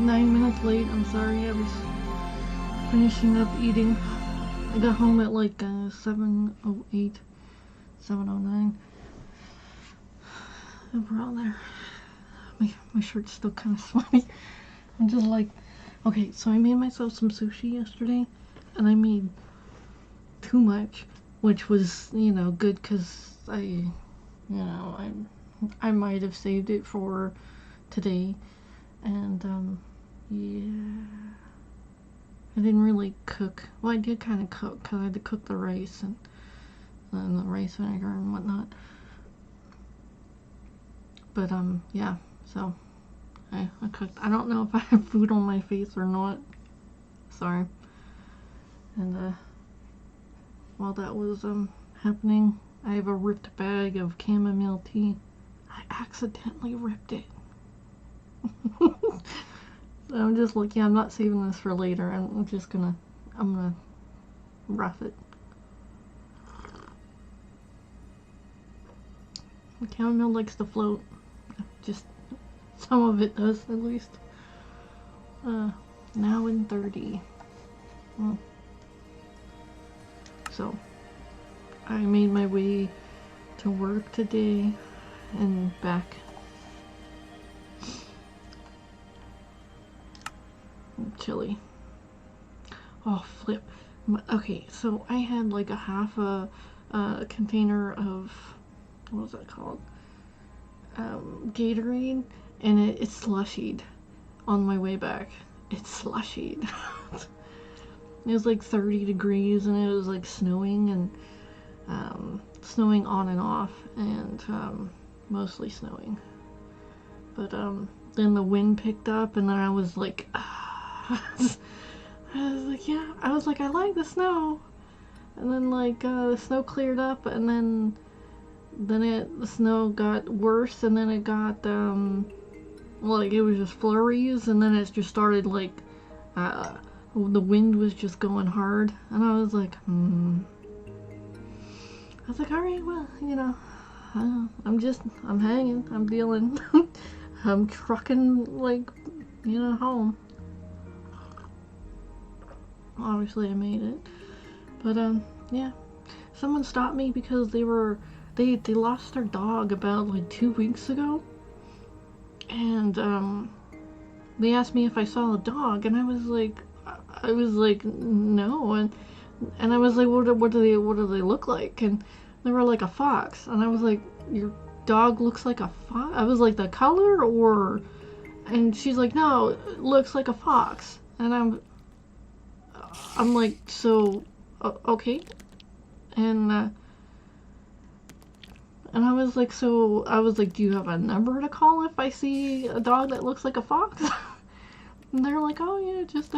9 minutes late. I'm sorry. I was finishing up eating. I got home at like 7:08, 7:09. Around there. My shirt's still kind of sweaty. I'm just like, okay, so I made myself some sushi yesterday, and I made too much, which was, good because I might have saved it for today, and yeah, I didn't really cook. Well, I did kind of cook because I had to cook the rice and the rice vinegar and whatnot. But yeah, so I cooked. I don't know if I have food on my face or not. Sorry. And while that was happening, I have a ripped bag of chamomile tea. I accidentally ripped it. So I'm just like, yeah, I'm not saving this for later. I'm gonna rough it. The chamomile likes to float. Just some of it does, at least. Now in 30. So, I made my way to work today and back. Chilly. Oh, flip. Okay, so I had like a half a container of, what was that called? Gatorade, and it slushied on my way back. It slushied. It was like 30 degrees, and it was like snowing, and snowing on and off, and mostly snowing. But then the wind picked up, and then I was like, yeah, I was like, I like the snow. And then like the snow cleared up, and then the snow got worse, and then it got like it was just flurries, and then it just started like the wind was just going hard, and I was like, I was like, all right, well, I'm hanging, I'm dealing. I'm trucking, like, home. Obviously I made it, but yeah, someone stopped me because they lost their dog about like 2 weeks ago, and they asked me if I saw the dog, and I was like no, and I was like, what do they look like? And they were like a fox, and I was like, your dog looks like a fox? I was like, the color, or? And she's like, no, it looks like a fox. And I'm like, so okay. And I was like, do you have a number to call if I see a dog that looks like a fox? And they're like, oh yeah, just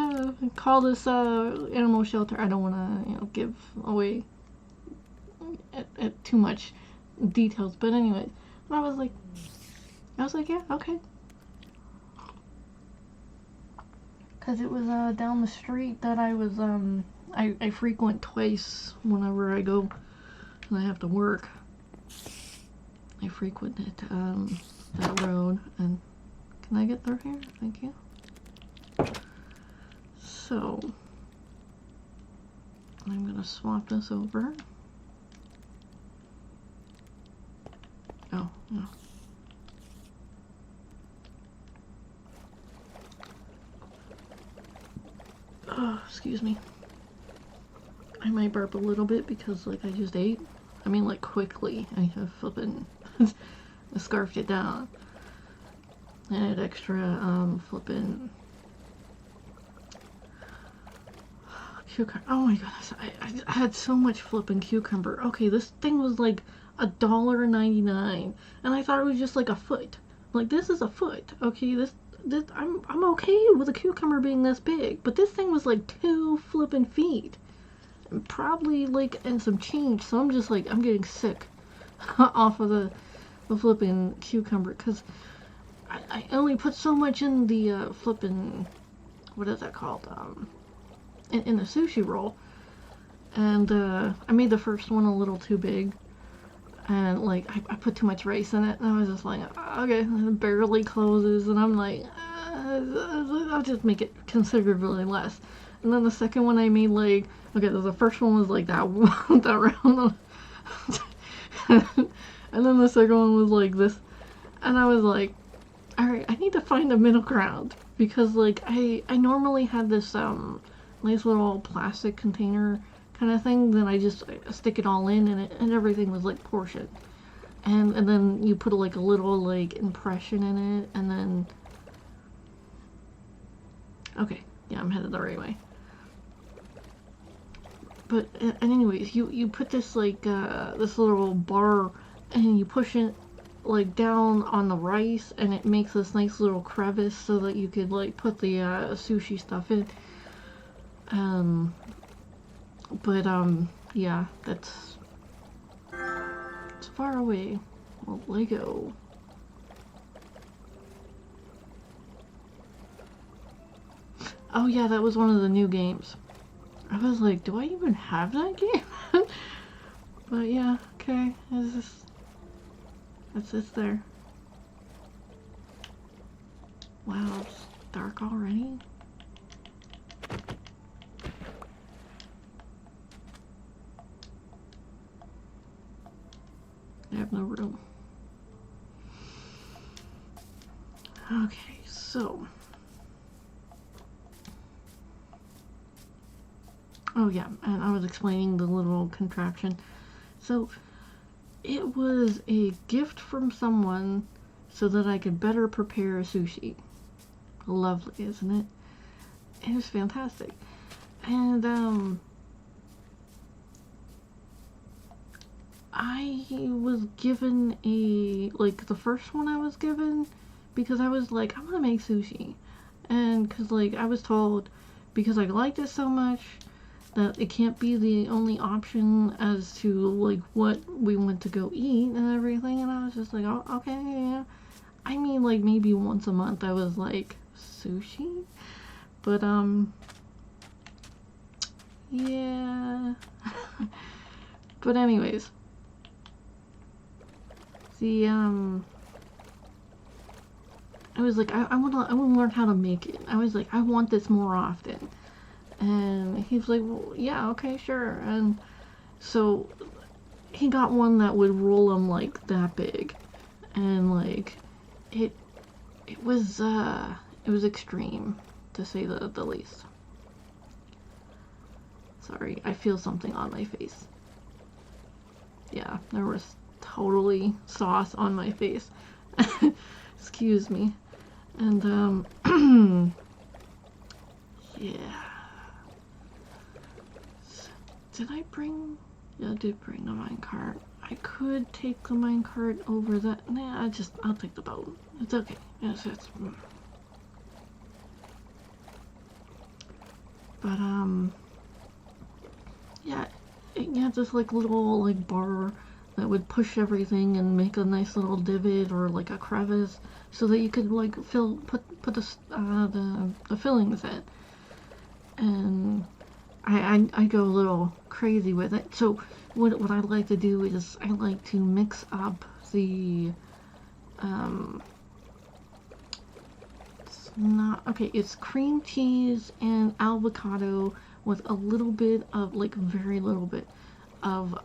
call this animal shelter. I don't want to, give away at too much details, but anyway, I was like, yeah, okay. Because it was down the street that I was, I frequent twice whenever I go and I have to work. I frequent that road, and can I get through here? Thank you. So, I'm going to swap this over. Oh, no. Oh, excuse me. I might burp a little bit because, like, I just ate. I mean, like, quickly. I have flippin' scarfed it down. I had extra, flippin' cucumber. Oh my goodness, I had so much flippin' cucumber. Okay, this thing was like $1.99, and I thought it was just like a foot. Like, this is a foot. Okay, this I'm okay with a cucumber being this big, but this thing was like 2 flippin' feet, and probably like and some change. So I'm just like, I'm getting sick off of the flippin' cucumber, because I only put so much in the flippin', what is that called? In the sushi roll, and I made the first one a little too big, and like I put too much rice in it, and I was just like, okay, and it barely closes, and I'm like, I'll just make it considerably less. And then the second one I made like, okay, the first one was like that, that round, and then the second one was like this, and I was like, all right, I need to find a middle ground because like I normally had this nice little plastic container kind of thing. Then I just stick it all in, and everything was like portioned, and then you put like a little like impression in it, and then okay, yeah, I'm headed the right way. But and anyways, you put this like this little bar, and you push it like down on the rice, and it makes this nice little crevice so that you could like put the sushi stuff in. But yeah, that's it's far away. Well, Lego. Oh yeah, that was one of the new games. I was like, do I even have that game? But yeah, okay, it's there. Wow, it's dark already. I have no room. Okay, so. Oh yeah, and I was explaining the little contraption. So, it was a gift from someone so that I could better prepare sushi. Lovely, isn't it? It was fantastic. And, I was given like, the first one I was given, because I was like, I want to make sushi. And, because, like, I was told, because I liked it so much, that it can't be the only option as to, like, what we went to go eat and everything. And I was just like, oh, okay, yeah. I mean, like, maybe once a month I was like, sushi? But, yeah. But anyways. The, I was like, I wanna learn how to make it. I was like, I want this more often. And he's like, well, yeah, okay, sure. And so he got one that would roll them like that big. And like, it was extreme, to say the least. Sorry, I feel something on my face. Yeah, there was totally sauce on my face. Excuse me. And, yeah. Did I bring... Yeah, I did bring the minecart. I could take the minecart over that... Nah, I'll take the boat. It's okay. It's... But, yeah, it had this, like, little, like, bar that would push everything and make a nice little divot or, like, a crevice so that you could, like, put the fillings in. And I go a little crazy with it. So what I like to do is I like to mix up the it's cream cheese and avocado with a little bit of, like, very little bit of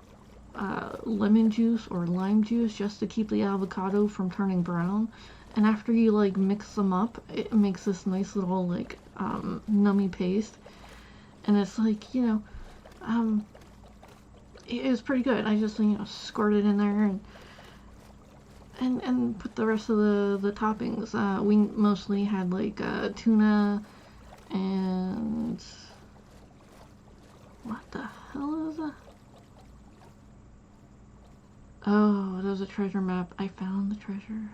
lemon juice or lime juice, just to keep the avocado from turning brown. And after you, like, mix them up, it makes this nice little, like, nummy paste. And it's like, you know, it was pretty good. I just, you know, squirt it in there and put the rest of the toppings. We mostly had, like, tuna and... What the hell is that? Oh, there's a treasure map. I found the treasure.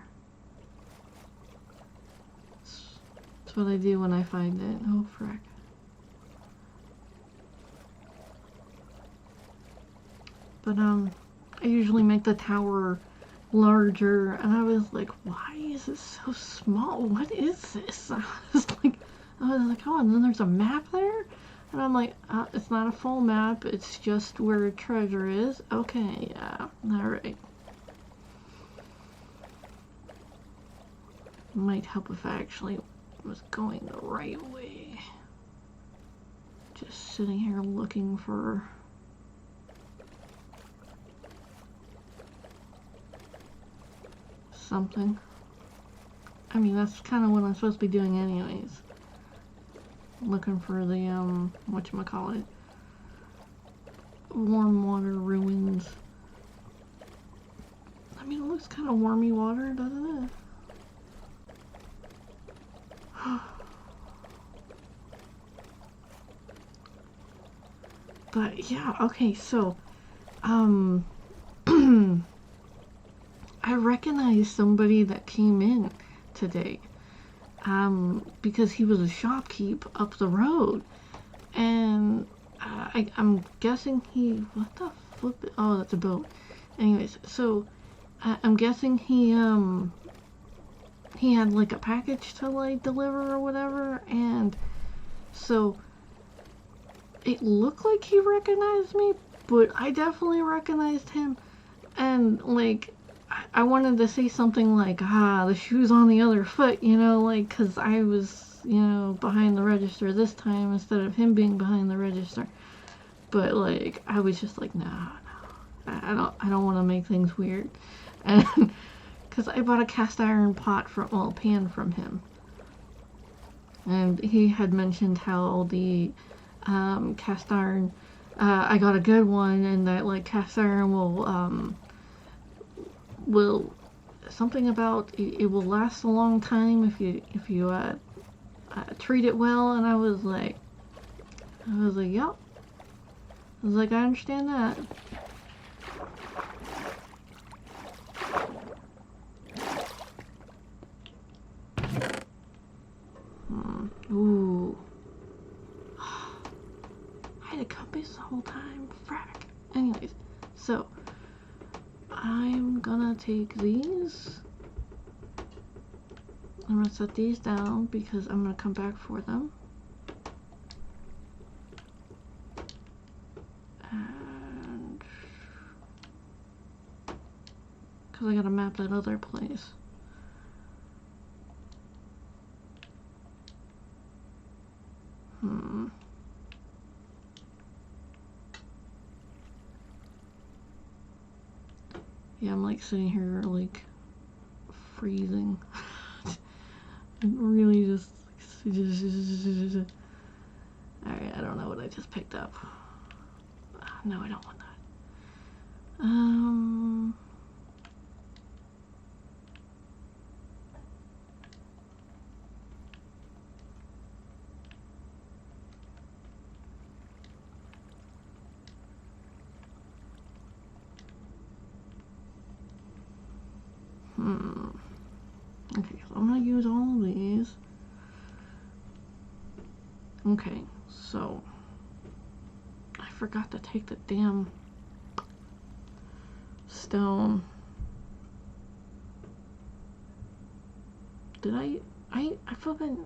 That's what I do when I find it. Oh, frick. But, I usually make the tower larger, and I was like, why is it so small? What is this? I was like, oh, and then there's a map there? And I'm like, it's not a full map, it's just where treasure is. Okay, yeah, alright. Might help if I actually was going the right way. Just sitting here looking for something. I mean, that's kind of what I'm supposed to be doing anyways. Looking for the, whatchamacallit, warm water ruins. I mean, it looks kind of warmy water, doesn't it? But yeah, okay, so, I recognized somebody that came in today, because he was a shopkeep up the road, and I'm guessing what the flip, oh, that's a boat. Anyways, so, I'm guessing he had like a package to like deliver or whatever, and so it looked like he recognized me, but I definitely recognized him, and like I wanted to say something like, the shoe's on the other foot, you know, like, cause I was, you know, behind the register this time instead of him being behind the register, but like I was just like, no, I don't want to make things weird, and because I bought a cast iron pan from him, and he had mentioned how the cast iron, I got a good one, and that like cast iron will something about it will last a long time if you treat it well, and I was like, yep. I was like, I understand that. Ooh. I had a compass the whole time. Frack. Anyways, so I'm gonna take these. I'm gonna set these down because I'm gonna come back for them. And because I gotta map that other place. Yeah, I'm like sitting here like freezing. Really just alright, I don't know what I just picked up. No, I don't want that. Okay, so I'm gonna use all of these. Okay, so I forgot to take the damn stone. Did I flippin',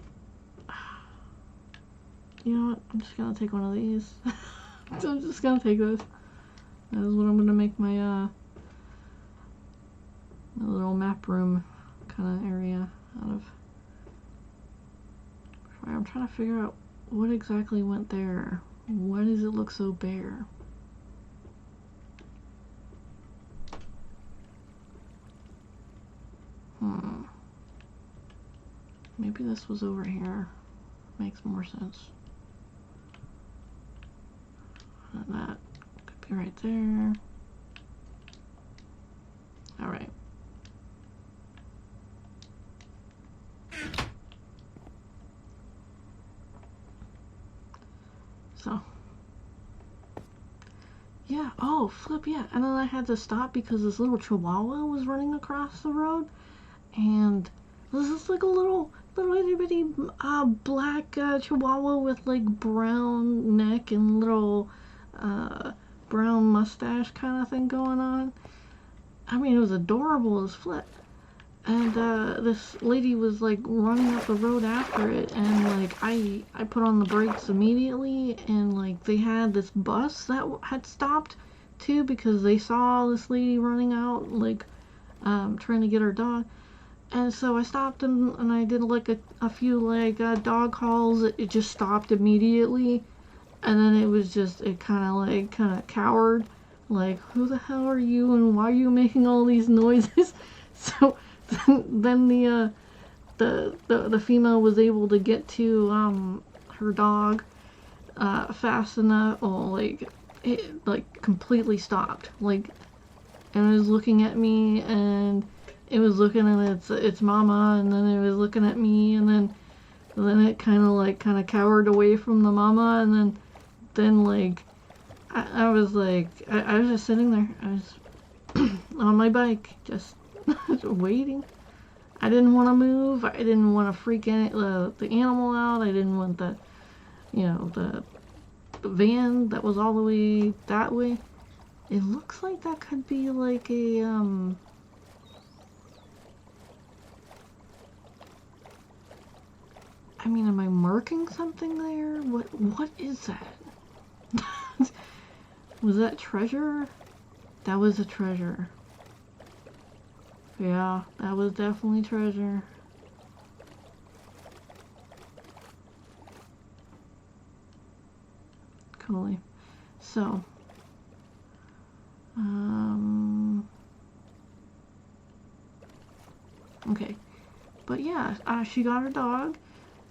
you know what, I'm just gonna take one of these. I'm just gonna take this. That is what I'm gonna make my my little map room kind of area out of. I'm trying to figure out what exactly went there. Why does it look so bare? Maybe this was over here. Makes more sense. And that could be right there. Alright. So. Yeah, oh, flip, yeah. And then I had to stop because this little chihuahua was running across the road. And this is like a little itty bitty black chihuahua with like brown neck and little brown mustache kind of thing going on. I mean, it was adorable as flip. And this lady was like running up the road after it, and like I put on the brakes immediately, and like they had this bus that had stopped too because they saw this lady running out like trying to get her dog. And so I stopped and I did like a few like dog calls. It just stopped immediately, and then it kind of cowered, like, who the hell are you and why are you making all these noises? So then the female was able to get to her dog fast enough, or like it like completely stopped, like, and it was looking at me, and it was looking at its mama, and then it was looking at me, and then it kind of cowered away from the mama, and then like I was like I was just sitting there. I was on my bike, just waiting. I didn't want to move. I didn't want to freak the animal out. I didn't want the van that was all the way that way. It looks like that could be like a I mean, am I marking something there? What is that? Was that treasure? That was a treasure. Yeah, that was definitely treasure. Cool. So, okay. But yeah, she got her dog.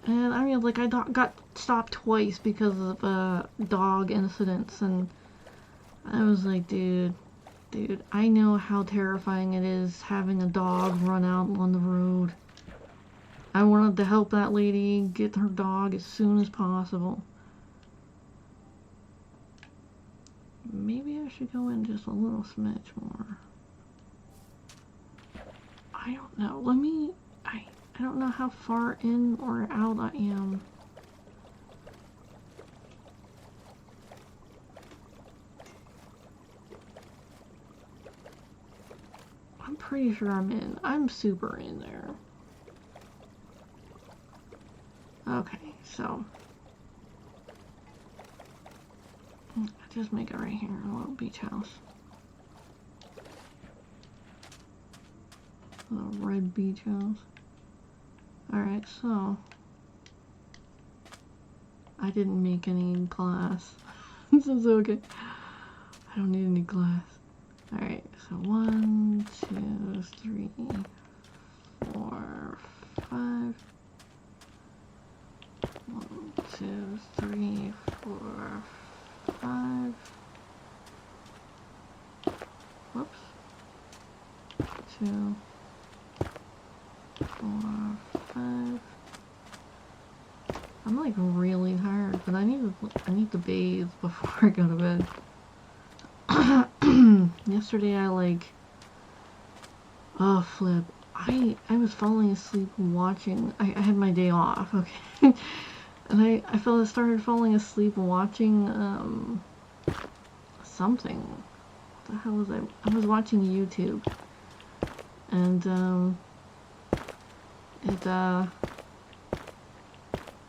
And I mean, like, I got stopped twice because of dog incidents. And I was like, dude, I know how terrifying it is having a dog run out on the road. I wanted to help that lady get her dog as soon as possible. Maybe I should go in just a little smidge more. I don't know. I don't know how far in or out I am. I'm pretty sure I'm in. I'm super in there. Okay, so I just make it right here, a little beach house. A little red beach house. Alright, so I didn't make any glass. This is okay. I don't need any glass. Alright, so 1, 2, 3, 4, 5. 1, 2, 3, 4, 5. Whoops. 2, 4, 5. I'm like really tired, but I need to bathe before I go to bed. Yesterday oh flip. I was falling asleep watching. I had my day off, okay. And I started falling asleep watching something. What the hell was I? I was watching YouTube, and it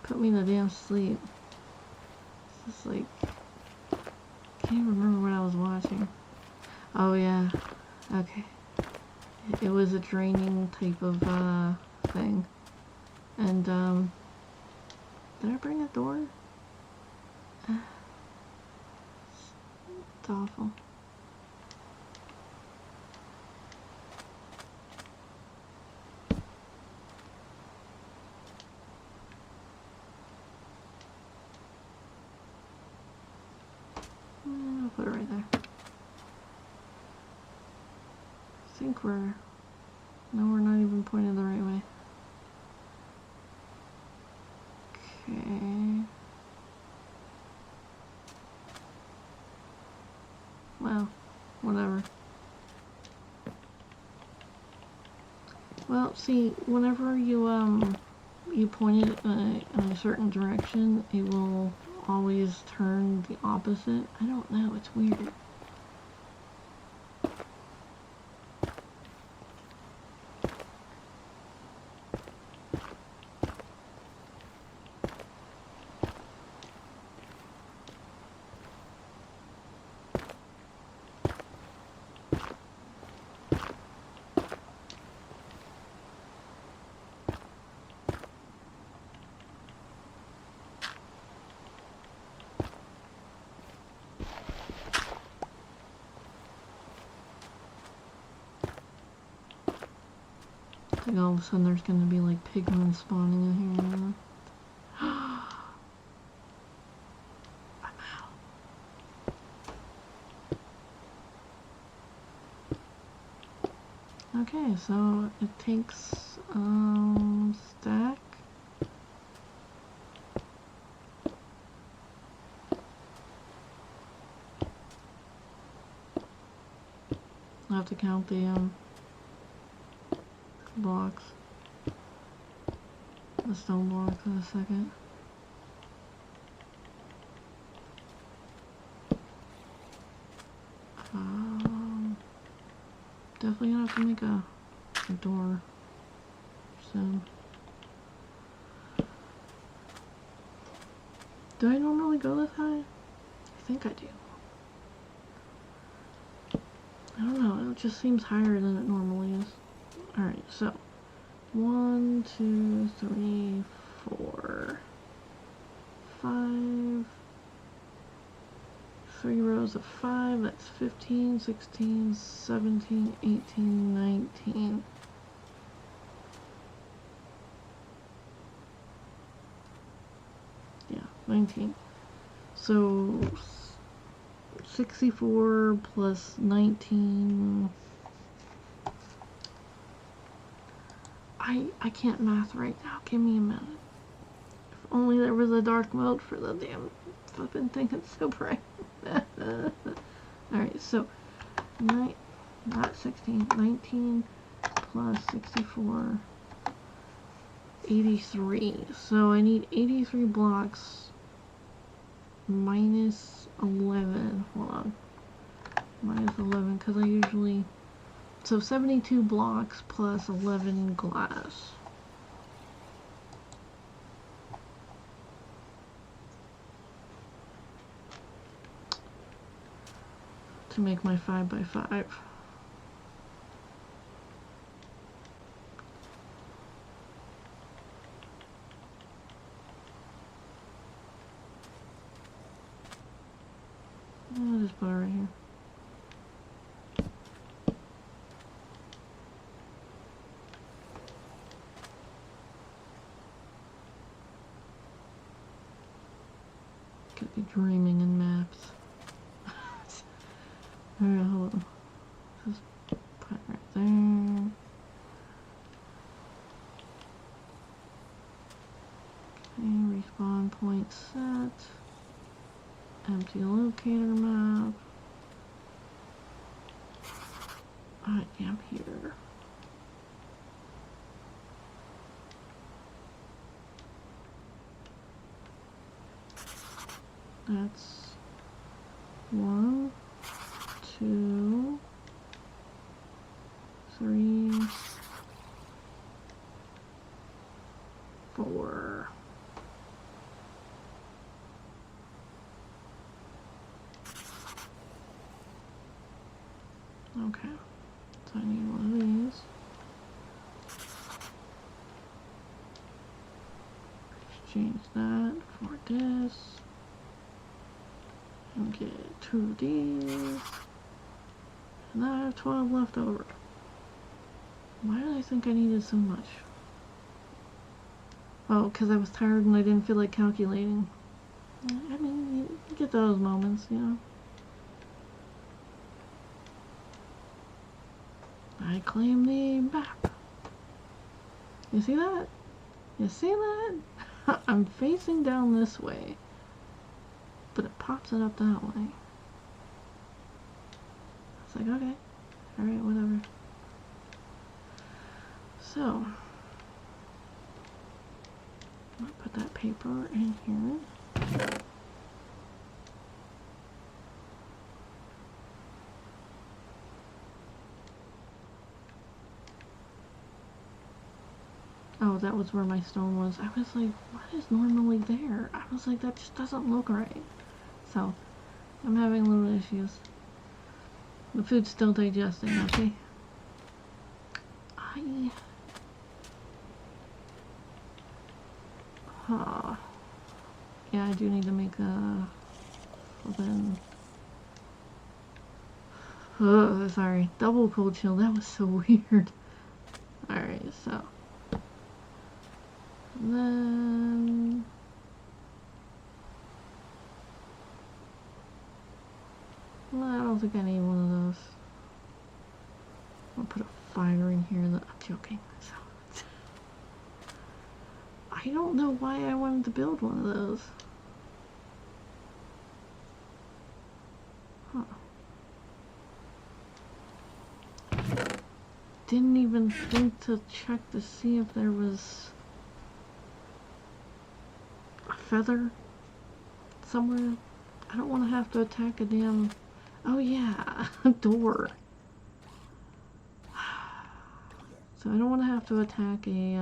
put me to damn sleep. It's just like, can't even remember what I was watching. Oh yeah, okay. It was a draining type of thing, and did I bring a door? It's awful. I'll put it right there. I think we're not even pointed the right way. Okay. Well, whatever. Well, see, whenever you point it in a certain direction, it will always turn the opposite. I don't know, it's weird. Like all of a sudden there's gonna be like pigmen spawning in here. I'm out. Okay, so it takes stack. I have to count the blocks, the stone blocks in a second. Definitely gonna have to make a door soon. Do I normally go this high? I think I do. I don't know, it just seems higher than it normally is. Alright, so 1, 2, 3, 4, 5. 3 rows of 5, that's 15, 16, 17, 18, 19. Yeah, 19. So 64 plus 19. I can't math right now. Give me a minute. If only there was a dark mode for the damn flipping thing. It's so bright. Alright, so not 16, 19 plus 64, 83. So I need 83 blocks minus 11. Hold on. Minus 11, because I usually... So 72 blocks plus 11 glass. To make my 5x5. I'll just put it right here. Could be dreaming in maps. Alright, hold on. Just put it right there. Okay, respawn point set. Empty locator map. I am here. That's 1, 2, 3, 4. Okay, so I need one of these. Exchange that for this. And get 2 of these. And I have 12 left over. Why did I think I needed so much? Oh, because I was tired and I didn't feel like calculating. I mean, you get those moments, you know. I claim the map. You see that? You see that? I'm facing down this way. But it pops it up that way. It's like, okay. Alright, whatever. So, I'll put that paper in here. Oh, that was where my stone was. I was like, what is normally there? I was like, that just doesn't look right. So, I'm having little issues. The food's still digesting, okay? Yeah, I do need to make a open. Sorry, double cold chill. That was so weird. Alright, so. And then. Well, I don't think I need one of those. I'll put a fire in here. I'm joking. So, I don't know why I wanted to build one of those. Huh. Didn't even think to check to see if there was a feather somewhere. I don't want to have to attack a damn... Oh yeah, a door. So I don't want to have to attack a,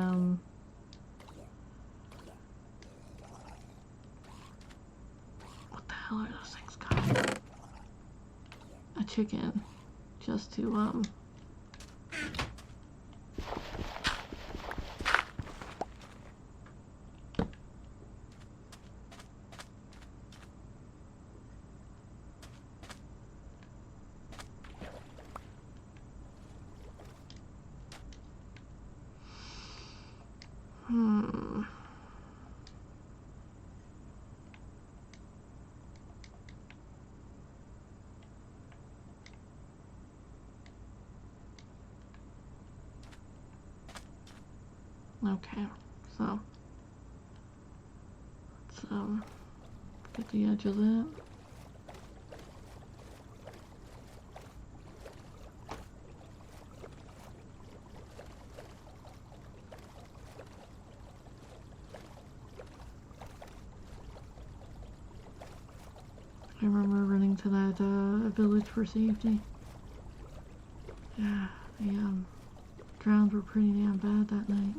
what the hell are those things called? A chicken. Just to, Okay, so let's get the edge of that. I remember running to that village for safety. Yeah, the drowned were pretty damn bad that night.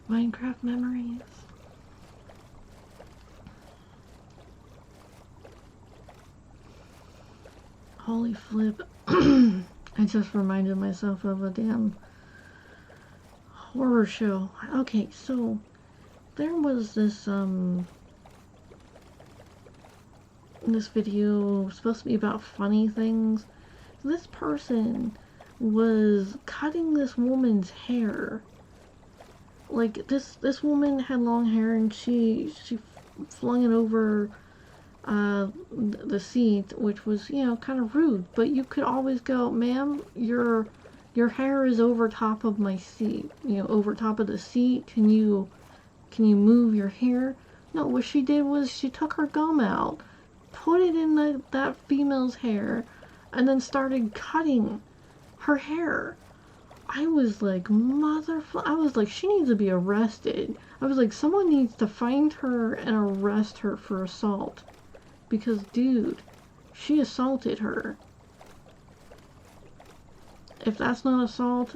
Minecraft memories. Holy flip. I just reminded myself of a damn horror show. Okay, so there was this this video supposed to be about funny things. This person was cutting this woman's hair. Like this woman had long hair and she flung it over the seat, which was, you know, kind of rude, but you could always go, ma'am, your hair is over top of my seat, you know, over top of the seat. Can you move your hair? No, what she did was she took her gum out, put it in that female's hair, and then started cutting her hair. I was like, I was like, she needs to be arrested. I was like, someone needs to find her and arrest her for assault. Because, dude, she assaulted her. If that's not assault,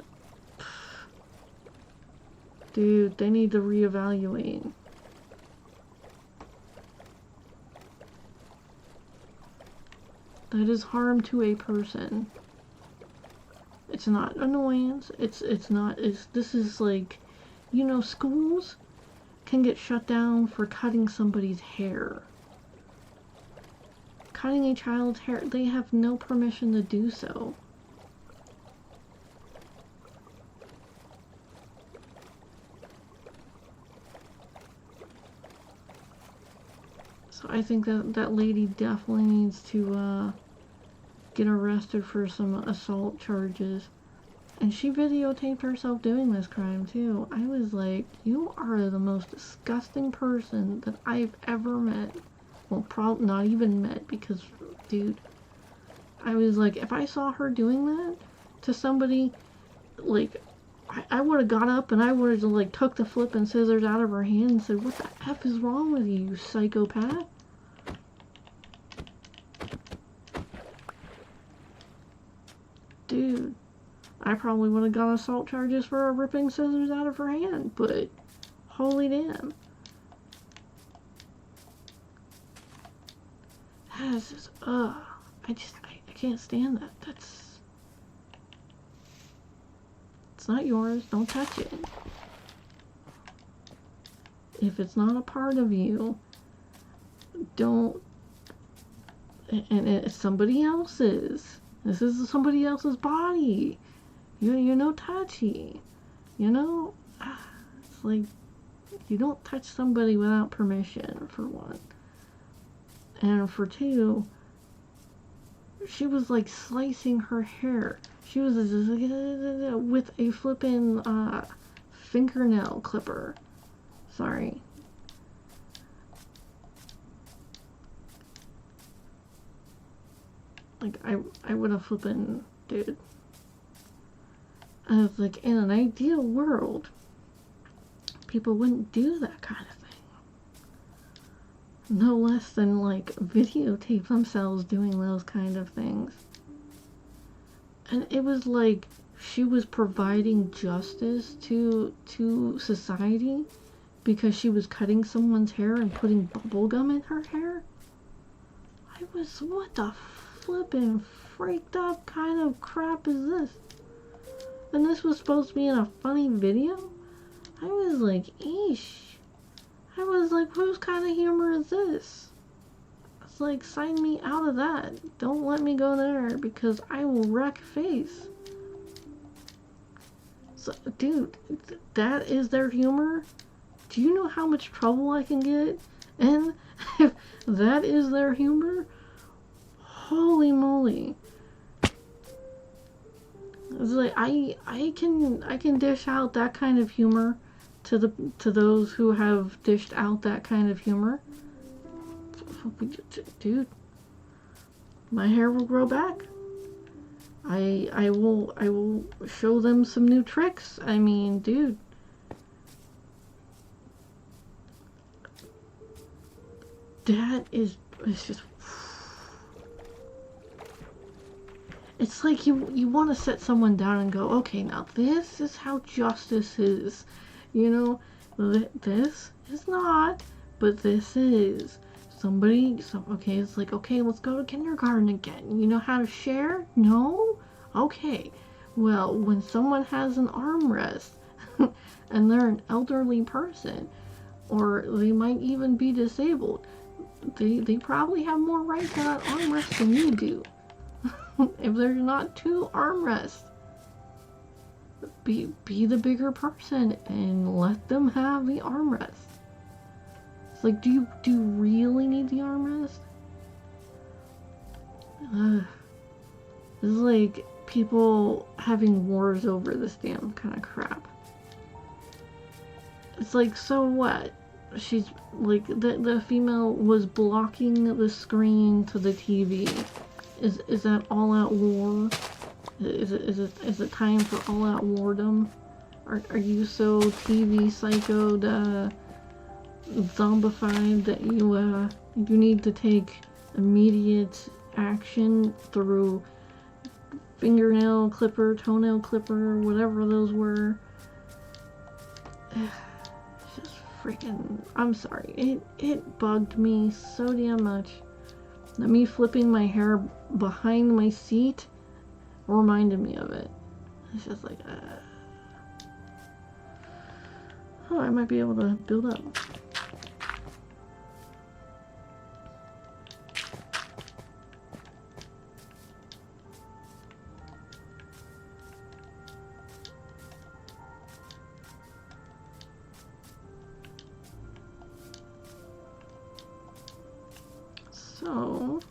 dude, they need to reevaluate. That is harm to a person. It's not annoyance. It's not. This is like, you know, schools can get shut down for cutting somebody's hair. Cutting a child's hair, they have no permission to do so. So I think that lady definitely needs to get arrested for some assault charges. And she videotaped herself doing this crime too. I was like, you are the most disgusting person that I've ever met. Well, probably not even met, because, dude, I was like, if I saw her doing that to somebody, like, I would have got up and I would have, like, took the flipping scissors out of her hand and said, what the F is wrong with you, you psychopath? Dude, I probably would have got assault charges for ripping scissors out of her hand, but holy damn. That is just, I can't stand that. It's not yours. Don't touch it. If it's not a part of you, don't, and it's somebody else's. This is somebody else's body. You're no touchy. You know? It's like, you don't touch somebody without permission, for one. And for two, she was like slicing her hair. She was with a flippin' fingernail clipper. Sorry. Like, I would have flippin', dude. I was like, in an ideal world, people wouldn't do that kind of thing. No less than, like, videotape themselves doing those kind of things. And it was like she was providing justice to society because she was cutting someone's hair and putting bubble gum in her hair. I was, what the flippin' freaked up kind of crap is this? And this was supposed to be in a funny video? I was like, eesh. I was like, whose kind of humor is this? It's like, sign me out of that. Don't let me go there because I will wreck face. So, dude, that is their humor? Do you know how much trouble I can get? And if that is their humor, holy moly. It's like, I can dish out that kind of humor to those who have dished out that kind of humor. Dude, my hair will grow back. I will show them some new tricks. I mean, dude. That is, it's just, it's like you want to set someone down and go, okay, now this is how justice is. You know, this is not, but this is. Okay, it's like, okay, let's go to kindergarten again. You know how to share? No? Okay. Well, when someone has an armrest and they're an elderly person, or they might even be disabled, they probably have more right to that armrest than you do. If there's not two armrests, be the bigger person and let them have the armrest. It's like, do you really need the armrest? It's like people having wars over this damn kind of crap. It's like, so what? She's like, the female was blocking the screen to the TV. Is that all out war? Is it time for all out wardom? Are you so TV psychoed, zombified that you need to take immediate action through fingernail clipper, toenail clipper, whatever those were? Just freaking, I'm sorry, it bugged me so damn much that me flipping my hair behind my seat reminded me of it. It's just like, oh, I might be able to build up. So,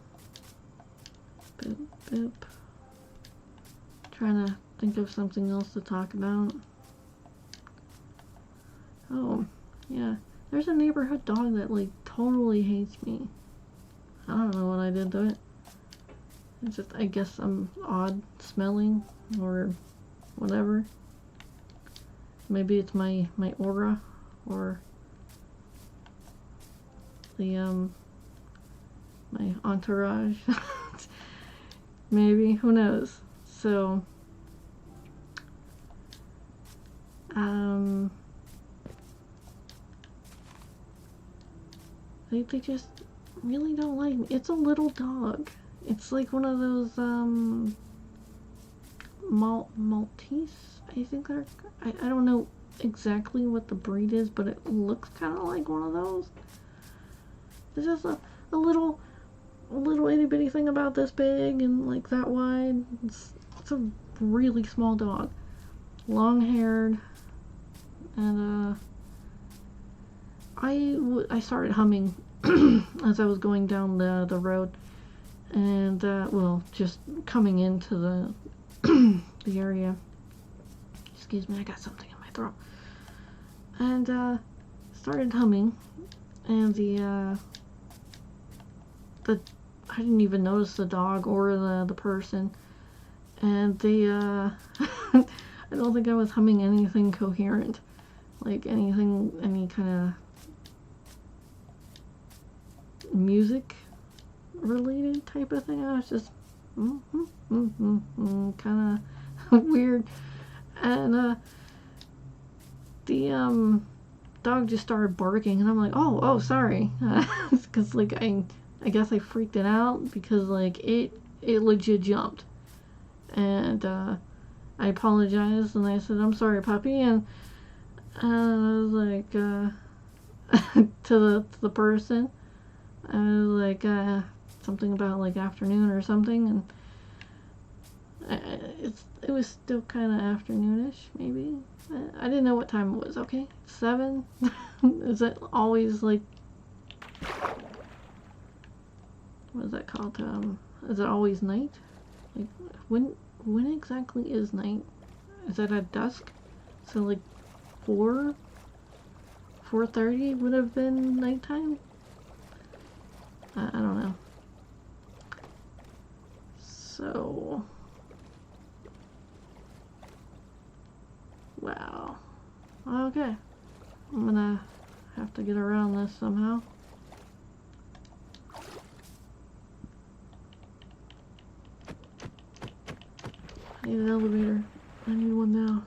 boop, boop. Trying to think of something else to talk about. Oh, yeah. There's a neighborhood dog that, like, totally hates me. I don't know what I did to it. It's just, I guess I'm odd smelling or whatever. Maybe it's my aura or the, my entourage. Maybe, who knows? So, they just really don't like me. It's a little dog. It's like one of those, Maltese, I think they're, I don't know exactly what the breed is, but it looks kind of like one of those. It's just a little itty bitty thing about this big and like that wide. It's It's a really small dog. Long-haired. And, I started humming as I was going down the road. And, well, just coming into the, the area. Excuse me, I got something in my throat. And, started humming. And I didn't even notice the dog or the person. And I don't think I was humming anything coherent. Like anything, any kind of music related type of thing. I was just kind of weird. And the dog just started barking, and I'm like, oh, sorry. Because like I guess I freaked it out because like it legit jumped. And I apologized and I said, I'm sorry, puppy. And I was like, to the person, I was like, something about like afternoon or something. And it was still kind of afternoonish, maybe. I didn't know what time it was. Okay, 7. Is it always like, what is that called? Is it always night? Like when exactly is night? Is it at dusk? So like 4:30 would have been nighttime? I don't know. So, wow. Okay. I'm gonna have to get around this somehow. I need an elevator. I need one now.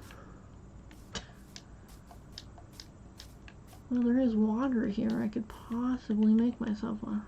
Well, there is water here. I could possibly make myself one.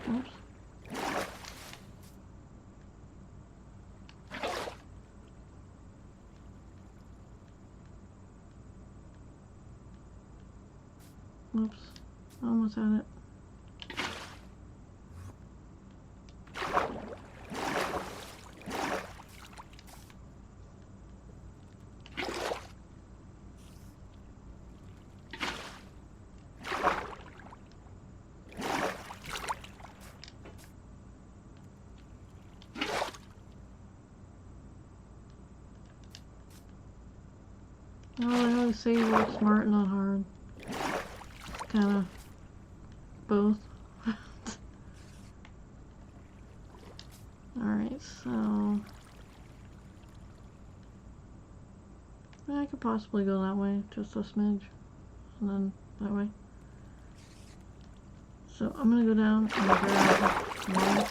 Oops. Oops. Almost had it. Well, I always say work smart, not hard. Kind of both. Alright, so I could possibly go that way, just a smidge, and then that way. So I'm gonna go down and grab one.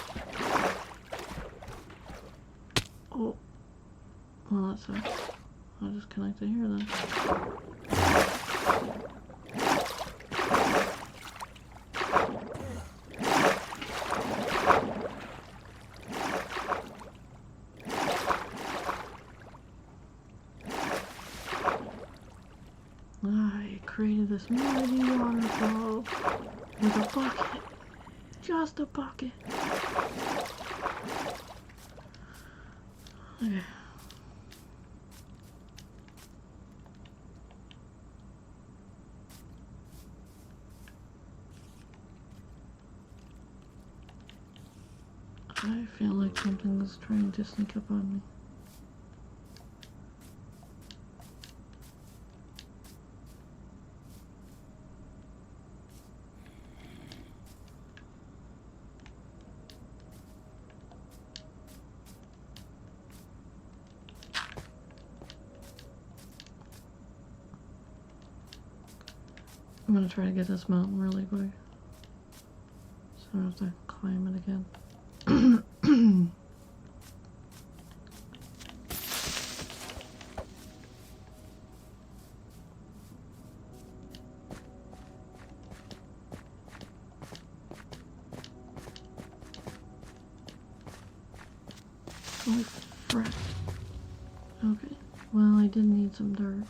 Oh, well that sucks. I'll just connect it here then. I created this mighty waterfall with a bucket. Just a bucket. Okay. I feel like something's trying to sneak up on me. I'm gonna try to get this mountain really quick, so I don't have to climb it again. Holy crap. Okay. Well, I did need some dirt.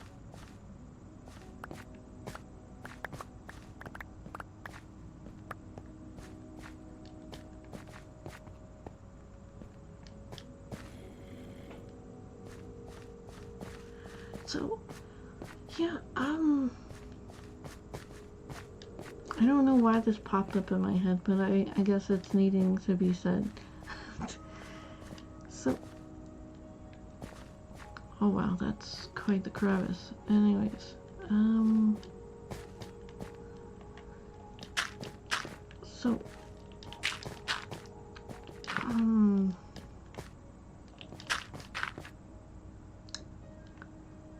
So, yeah, I don't know why this popped up in my head, but I guess it's needing to be said. So, oh wow, that's quite the crevice. Anyways, so,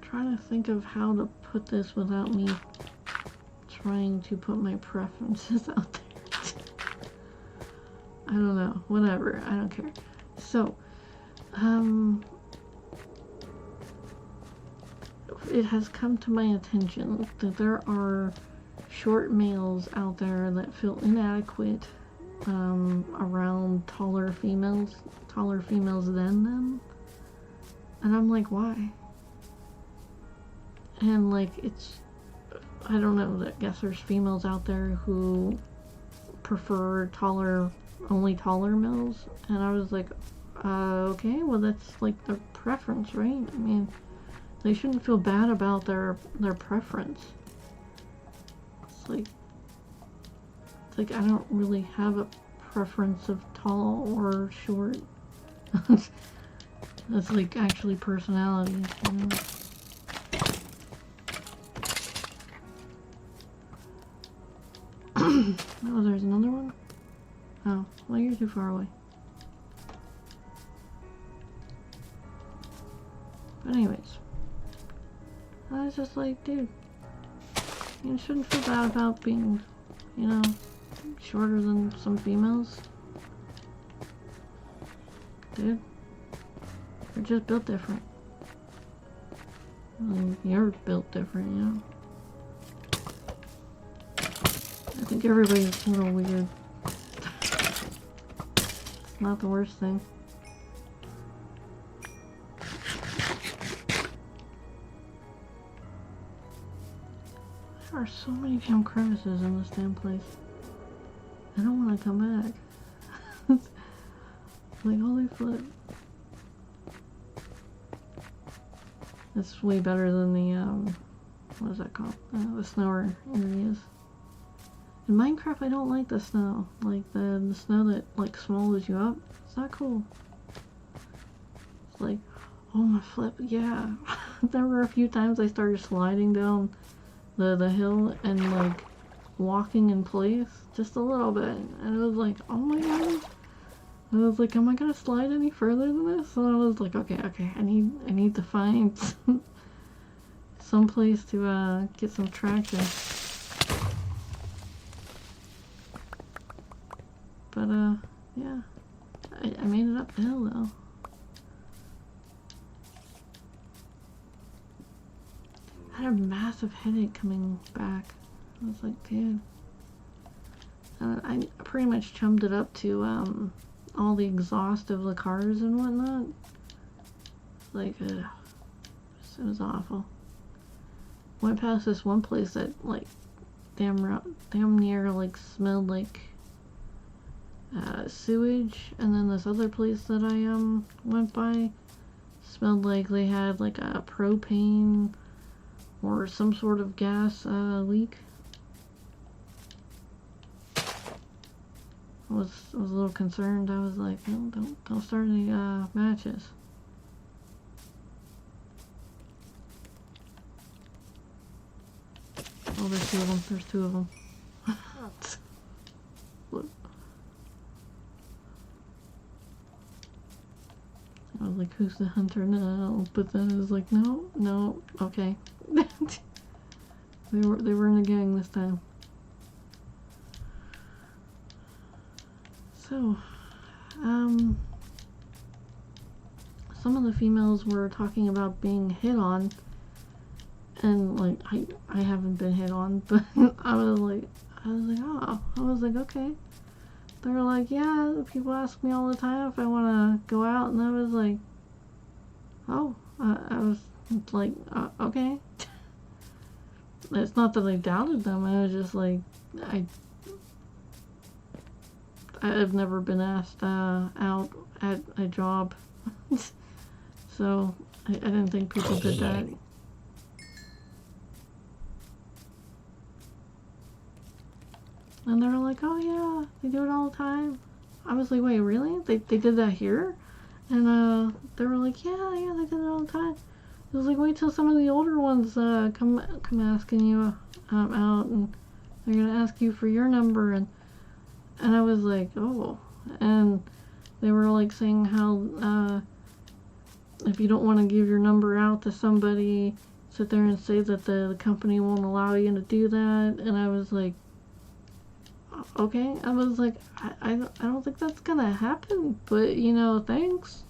trying to think of how to put this without me trying to put my preferences out there. I don't know, whatever, I don't care. So, it has come to my attention that there are short males out there that feel inadequate around taller females than them. And I'm like, why? And like, it's, I don't know, I guess there's females out there who prefer only taller males. And I was like, okay, well that's like their preference, right? I mean, they shouldn't feel bad about their preference. It's like I don't really have a preference of tall or short. That's like actually personality, you know? Oh, there's another one? Oh, well, you're too far away. But anyways, I was just like, dude, you shouldn't feel bad about being, you know, shorter than some females. Dude, you're just built different. I mean, you're built different, you know? I think everybody's a little weird. It's not the worst thing. There are so many damn crevices in this damn place. I don't want to come back. Like, holy flip. That's way better than the, what is that called? The snow areas. In Minecraft, I don't like the snow. Like, the snow that, like, swallows you up. It's not cool. It's like, oh my flip, yeah. There were a few times I started sliding down the hill and, like, walking in place just a little bit. And it was like, oh my god. I was like, am I gonna slide any further than this? And I was like, okay, I need to find some place to get some traction. But yeah, I made it up the hill though. I had a massive headache coming back. I was like, dude. I pretty much chummed it up to all the exhaust of the cars and whatnot. Like, it was awful. Went past this one place that, like, damn near, like, smelled like sewage, and then this other place that I went by smelled like they had like a propane or some sort of gas leak. I was a little concerned. I was like, no, don't start any matches. Oh, there's two of them. There's two of them. Look. I was like, who's the hunter now? But then it was like, no, okay. They were in the gang this time. So, some of the females were talking about being hit on, and like I haven't been hit on, but I was like, oh, I was like, okay, they were like, yeah, people ask me all the time if I want to go out, and I was like, oh, I was like, okay. It's not that I doubted them, I was just like, I've never been asked out at a job, so I didn't think people did that. And they were like, oh yeah, they do it all the time. I was like, wait, really? They did that here? And they were like, yeah, they did it all the time. It was like, wait till some of the older ones come asking you out, and they're gonna ask you for your number, and I was like, oh. And they were like saying how if you don't want to give your number out to somebody, sit there and say that the company won't allow you to do that. And I was like, okay. I was like, I don't think that's gonna happen, but you know, thanks.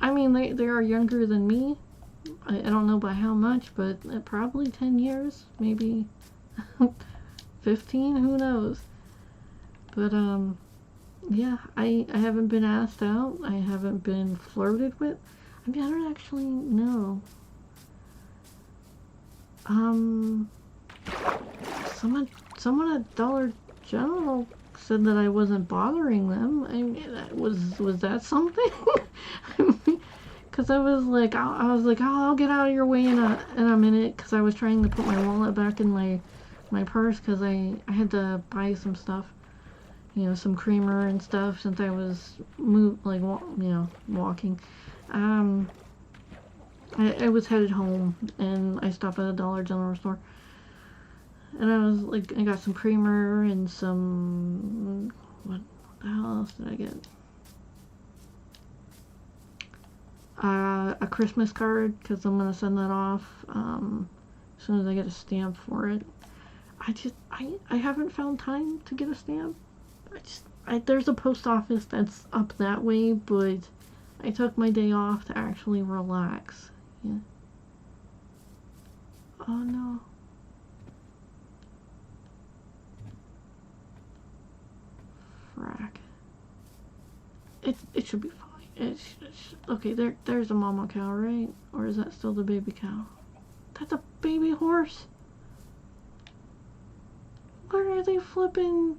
I mean, they are younger than me. I don't know by how much, but probably 10 years, maybe 15, who knows. But yeah, I haven't been asked out. I haven't been flirted with. I mean, I don't actually know. Someone at Dollar General said that I wasn't bothering them. I mean, was that something? Because I was like, oh, I'll get out of your way in a minute, because I was trying to put my wallet back in my purse, because I had to buy some stuff, you know, some creamer and stuff, since I was walking. I was headed home, and I stopped at a Dollar General store, and I was like, I got some creamer and some, what the hell else did I get? A Christmas card, because I'm gonna send that off as soon as I get a stamp for it. I haven't found time to get a stamp. There's a post office that's up that way, but I took my day off to actually relax. Yeah. Oh no. Frack. It should be fine. Okay, there's a mama cow, right? Or is that still the baby cow? That's a baby horse. Where are they flipping?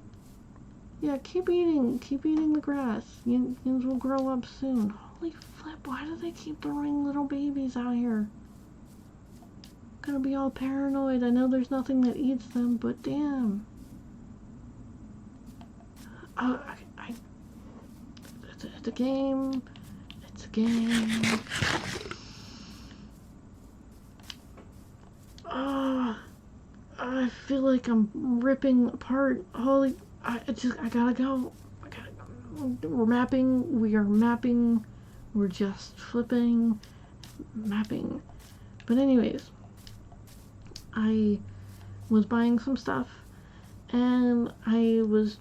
Yeah, keep eating the grass. Yins will grow up soon. Holy flip, why do they keep throwing little babies out here? I'm gonna be all paranoid. I know there's nothing that eats them, but damn. It's a game. It's a game. Oh, I feel like I'm ripping apart. Holy, I gotta go. We're mapping. We are mapping. We're just flipping, mapping. But anyways, I was buying some stuff, and I was,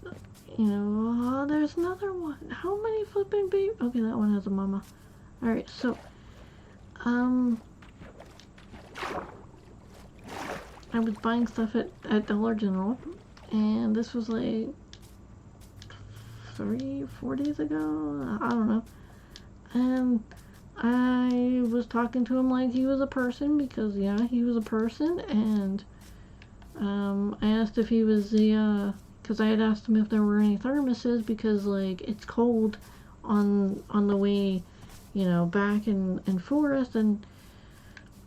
you know, oh, there's another one. How many flipping babies? Okay, that one has a mama. Alright, so, I was buying stuff at Dollar General, and this was like 3-4 days ago, I don't know, and I was talking to him like he was a person, because yeah, he was a person, and I asked if he was the, because I had asked him if there were any thermoses, because like it's cold on the way, you know, back in Forest, and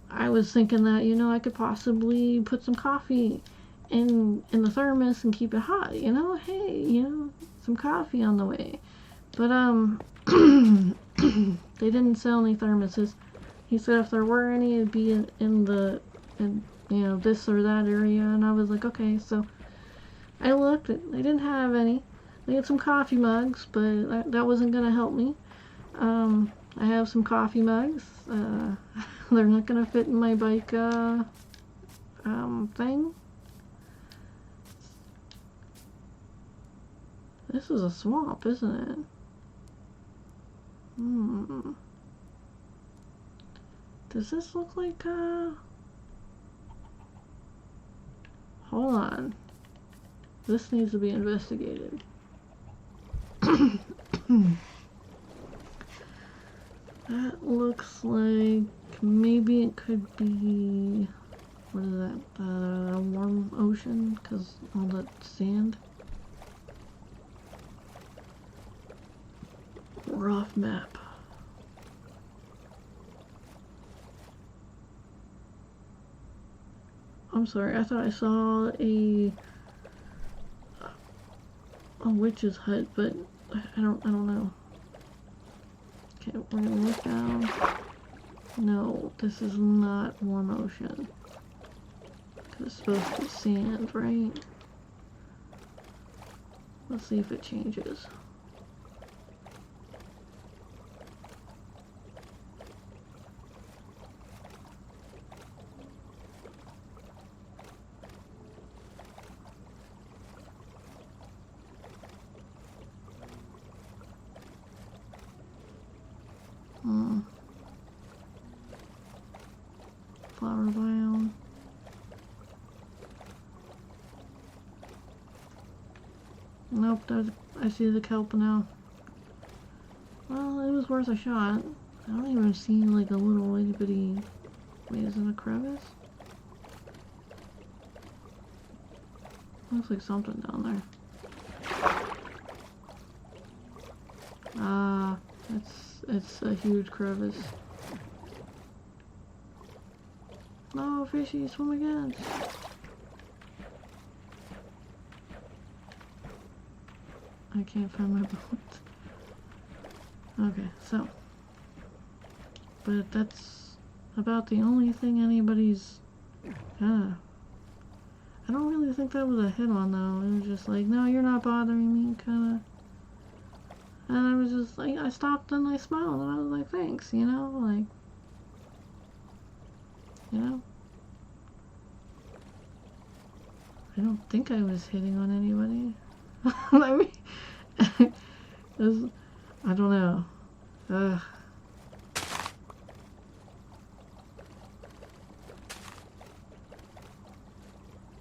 I was thinking that, you know, I could possibly put some coffee in the thermos and keep it hot, you know, hey, you know, some coffee on the way. But they didn't sell any thermoses. He said if there were any, it'd be in you know, this or that area, and I was like, okay. So I looked, they didn't have any. They had some coffee mugs, but that wasn't gonna help me. I have some coffee mugs. They're not gonna fit in my bike thing. This is a swamp, isn't it? Does this look like hold on. This needs to be investigated. That looks like maybe it could be, what is that, a warm ocean, because all that sand. Rough map. I'm sorry, I thought I saw a witch's hut, but I don't know. Okay, we're gonna look down. No, this is not warm ocean. It's supposed to be sand, right? Let's see if it changes. Flower biome. Nope, I see the kelp now. Well, it was worth a shot. I don't even see like a little itty bitty. Wait, is it a crevice? Looks like something down there. Ah, it's a huge crevice. No, fishy, swim again. I can't find my boat. Okay, so. But that's about the only thing anybody's... I don't really think that was a hit-on, though. It was just like, no, you're not bothering me, kinda. And I was just like, I stopped and I smiled, and I was like, thanks, you know? Like... You know? I don't think I was hitting on anybody. I mean, I don't know. Ugh.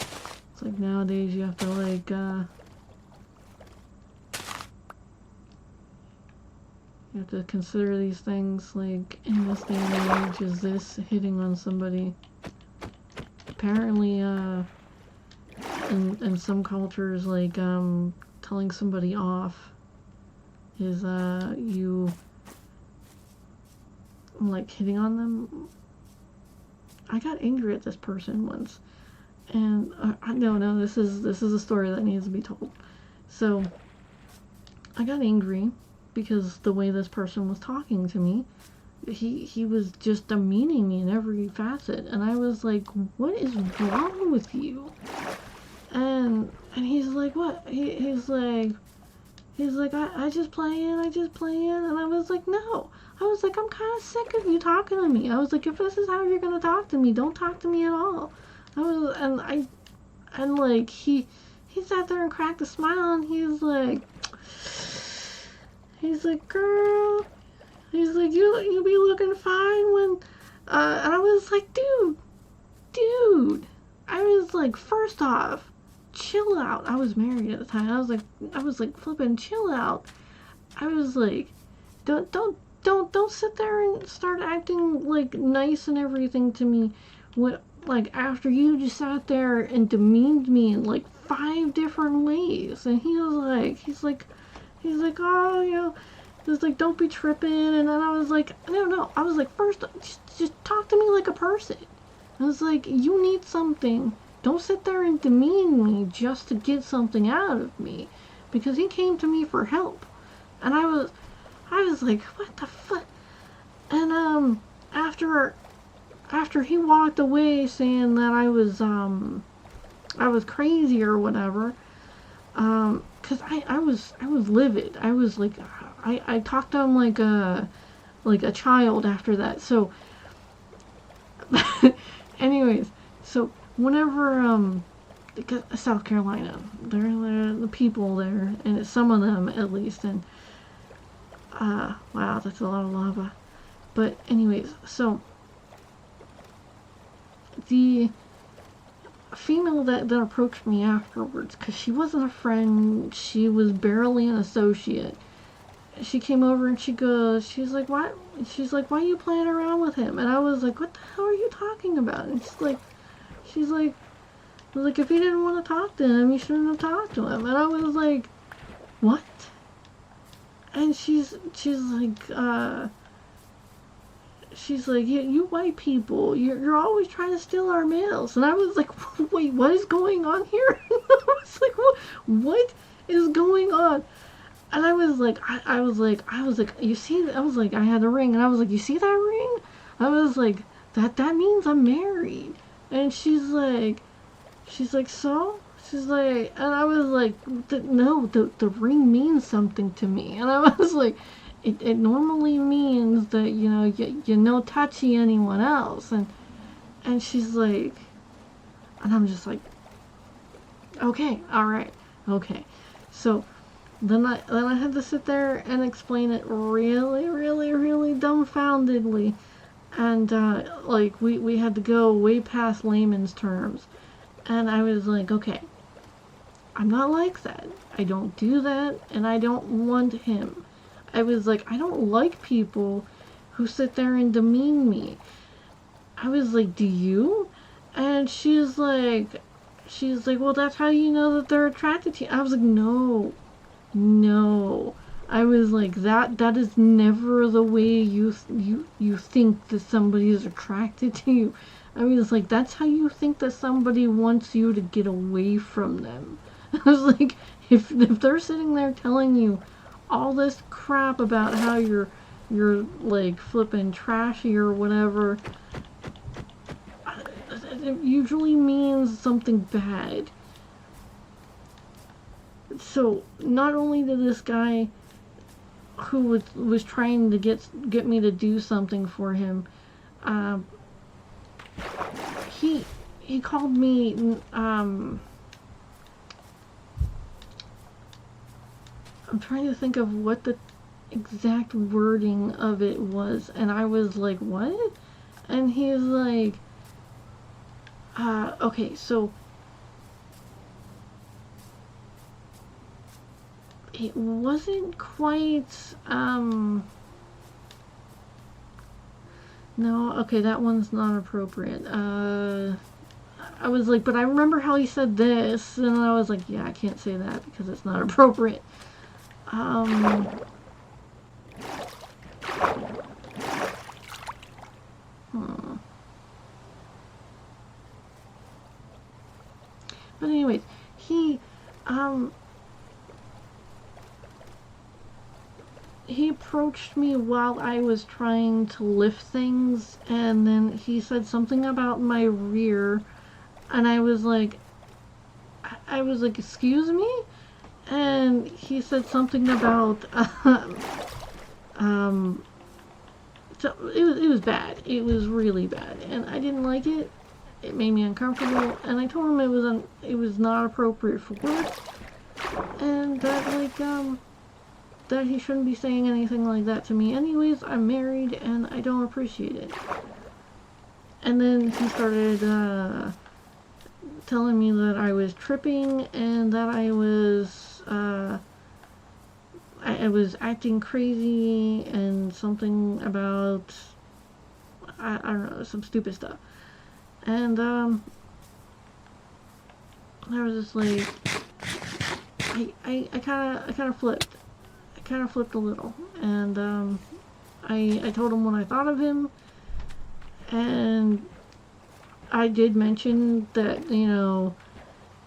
It's like nowadays you have to like, you have to consider these things like in this day and age. Is this hitting on somebody? Apparently, in some cultures, like, telling somebody off is, you, like, hitting on them. I got angry at this person once, and, no, this is a story that needs to be told. So, I got angry because the way this person was talking to me, he was just demeaning me in every facet, and I was like, what is wrong with you? And he's like, what? He's like, I just playing, and I was like, no. I was like, I'm kind of sick of you talking to me. I was like, if this is how you're gonna talk to me, don't talk to me at all. And like, he sat there and cracked a smile, and he's like, girl, he's like, you be looking fine when, and I was like, dude, I was like, first off, chill out. I was married at the time. I was like flipping chill out. I was like, don't sit there and start acting like nice and everything to me. What, like, after you just sat there and demeaned me in like 5 different ways. And he's like, oh, you know, he's like, don't be tripping. And then I was like, no. I was like, first, just talk to me like a person. I was like, you need something. Don't sit there and demean me just to get something out of me. Because he came to me for help. And I was like, what the fuck? And, after he walked away saying that I was crazy or whatever, cause I was livid. I was like, I talked to him like a child after that. So, anyways, so whenever, because South Carolina, they're the people there, and it's some of them at least, and, wow, that's a lot of lava. But anyways, so, the female that approached me afterwards, because she wasn't a friend, she was barely an associate, she came over and she's like, why are you playing around with him? And I was like, what the hell are you talking about? And she's like, if you didn't want to talk to him, you shouldn't have talked to him. And I was like, what? And she's like, you white people, you're always trying to steal our mails. And I was like, wait, what is going on here? I was like, what is going on? And I was like, you see, I was like, I had a ring, and I was like, you see that ring? I was like, that means I'm married. And she's like, so? She's like, and I was like, no, the ring means something to me. And I was like, it normally means that, you no touchy anyone else. And she's like, and I'm just like, okay, alright, okay. So, then I had to sit there and explain it really, really, really dumbfoundedly. And, we had to go way past layman's terms. And I was like, okay, I'm not like that. I don't do that, and I don't want him. I was like, I don't like people who sit there and demean me. I was like, do you? And she's like, well, that's how you know that they're attracted to you. I was like, no. I was like, that is never the way you think that somebody is attracted to you. I was like, that's how you think that somebody wants you to get away from them. I was like, if they're sitting there telling you all this crap about how you're like flipping trashy or whatever, it usually means something bad. So not only did this guy who was trying to get me to do something for him, he called me, I'm trying to think of what the exact wording of it was, and I was like, what? And he's like, okay, so it wasn't quite, no, okay, that one's not appropriate. I was like, but I remember how he said this, and I was like, yeah, I can't say that because it's not appropriate. But anyways, he approached me while I was trying to lift things, and then he said something about my rear, and I was like, excuse me? And he said something about, so it was bad. It was really bad, and I didn't like it. It made me uncomfortable, and I told him it was not appropriate for work, and that that he shouldn't be saying anything like that to me. Anyways, I'm married, and I don't appreciate it. And then he started telling me that I was tripping, and that I was acting crazy, and something about, I don't know, some stupid stuff. And I was just like, I kind of flipped. I kind of flipped a little, and I told him what I thought of him, and I did mention that,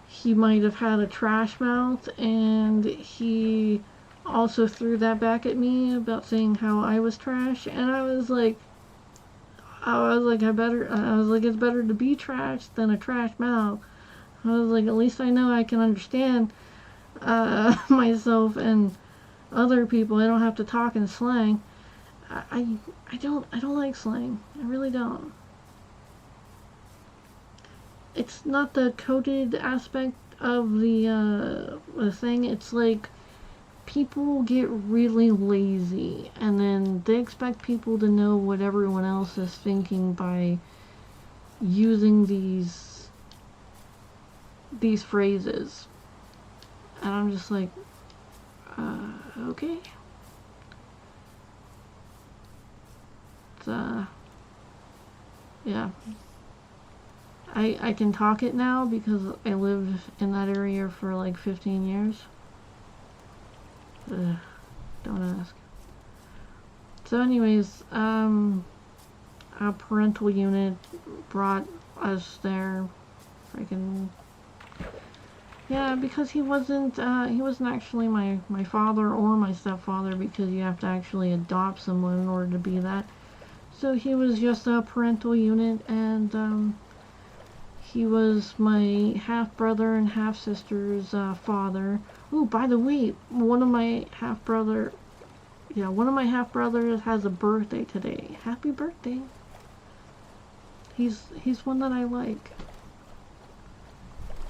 he might have had a trash mouth, and he also threw that back at me about saying how I was trash, and I was like, it's better to be trash than a trash mouth. I was like, at least I know I can understand myself and other people. I don't have to talk in slang. I don't like slang. I really don't. It's not the coded aspect of the thing. It's like people get really lazy, and then they expect people to know what everyone else is thinking by using these phrases. And I'm just like, okay. yeah. I can talk it now because I lived in that area for like 15 years. Ugh, don't ask. So anyways, a parental unit brought us there. Freaking yeah, because he wasn't actually my father or my stepfather, because you have to actually adopt someone in order to be that. So he was just a parental unit, and he was my half brother and half sister's father. Ooh, by the way, one of my half brothers has a birthday today. Happy birthday. He's one that I like.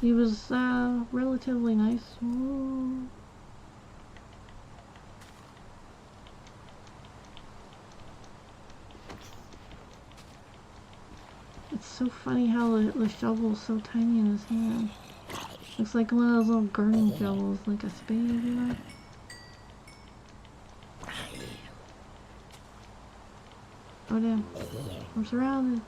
He was relatively nice. Ooh. It's so funny how the shovel is so tiny in his hand. Looks like one of those little garden shovels, like a spade, you know? Oh damn. I'm surrounded.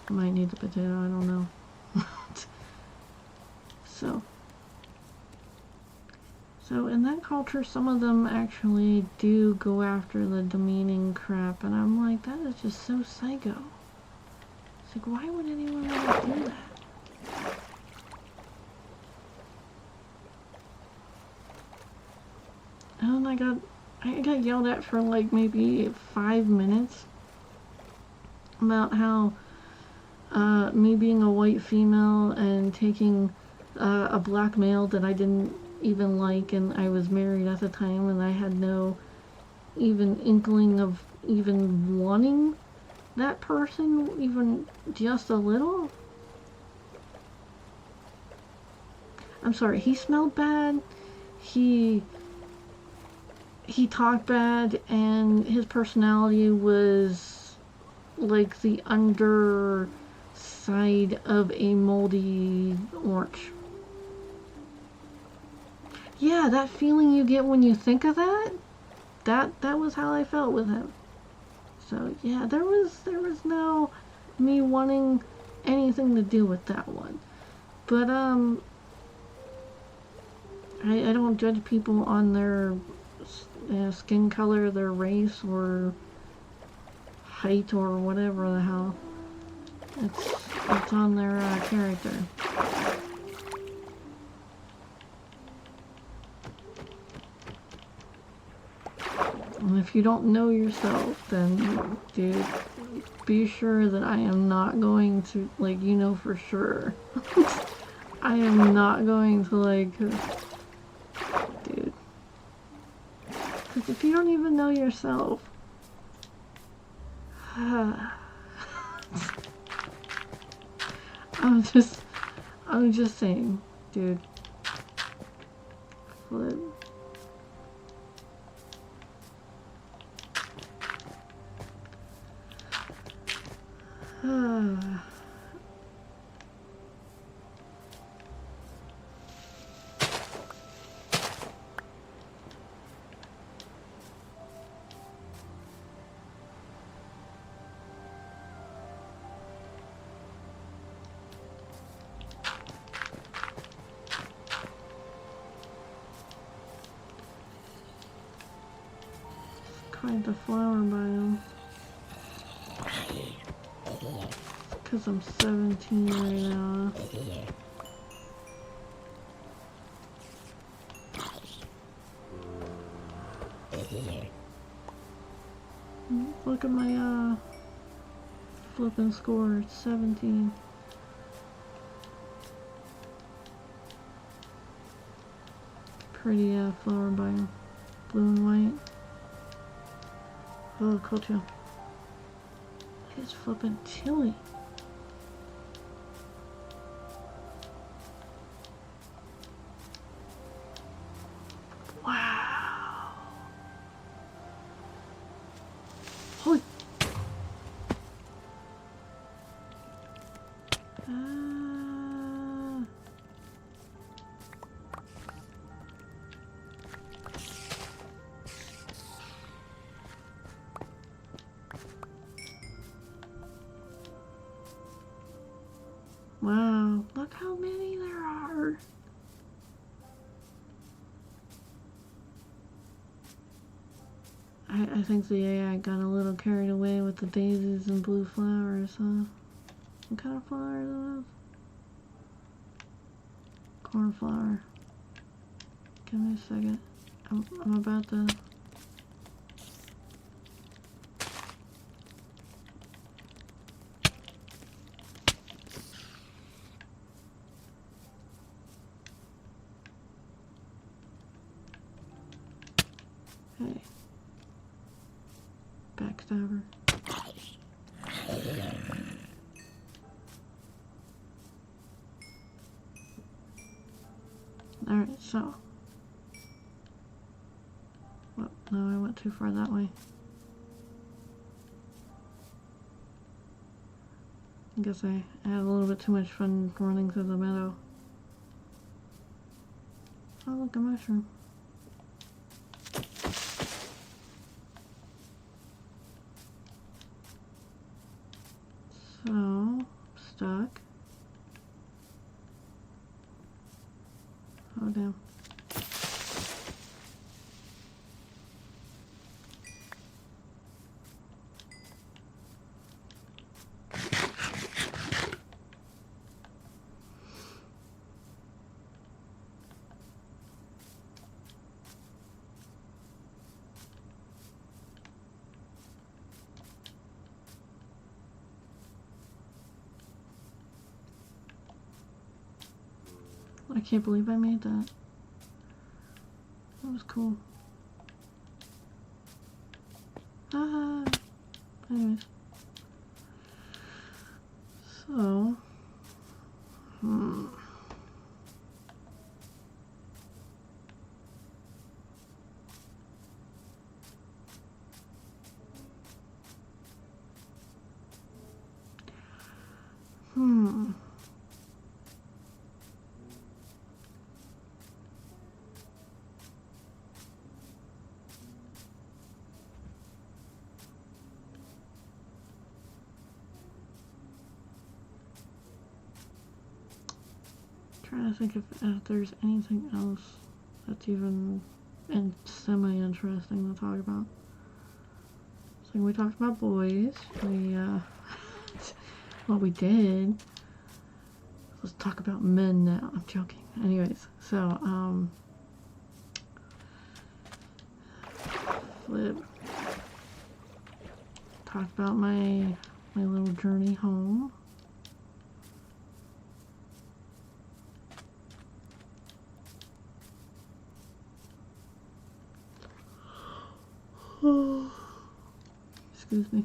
I might need the potato, I don't know. So in that culture, some of them actually do go after the demeaning crap, and I'm like, that is just so psycho. It's like, why would anyone want to do that? And I got yelled at for like maybe 5 minutes about how me being a white female and taking a black male that I didn't even like, and I was married at the time, and I had no even inkling of even wanting that person, even just a little. I'm sorry, he smelled bad, he talked bad, and his personality was like the underside of a moldy orange. Yeah, that feeling you get when you think of that, that was how I felt with him. So yeah, there was no me wanting anything to do with that one. But I don't judge people on their skin color, their race, or height, or whatever the hell. It's on their character. And if you don't know yourself, then, dude, be sure that I am not going to, like, you know for sure. I am not going to, like, dude. Because if you don't even know yourself, I'm just saying, dude. Flip. Quite the flower biome. Because I'm 17 right now. Look at my flipping score. It's 17. Pretty flower biome. Blue and white. Oh, cool too. It's flipping chilly. Wow. Holy. Look how many there are. I think the AI got a little carried away with the daisies and blue flowers, huh? What kind of flowers are those? Cornflower. Give me a second. I'm about to... Hey. Backstabber. Alright, so. Well, no, I went too far that way. I guess I had a little bit too much fun running through the meadow. Oh, look, a mushroom. So, stuck. Oh, damn. I can't believe I made that. That was cool. Ah. Anyways. So. Hmm. Trying to think if there's anything else that's even semi-interesting to talk about. So we talked about boys. We well, we did. Let's talk about men now. I'm joking. Anyways, so flip. Talked about my little journey home. Excuse me.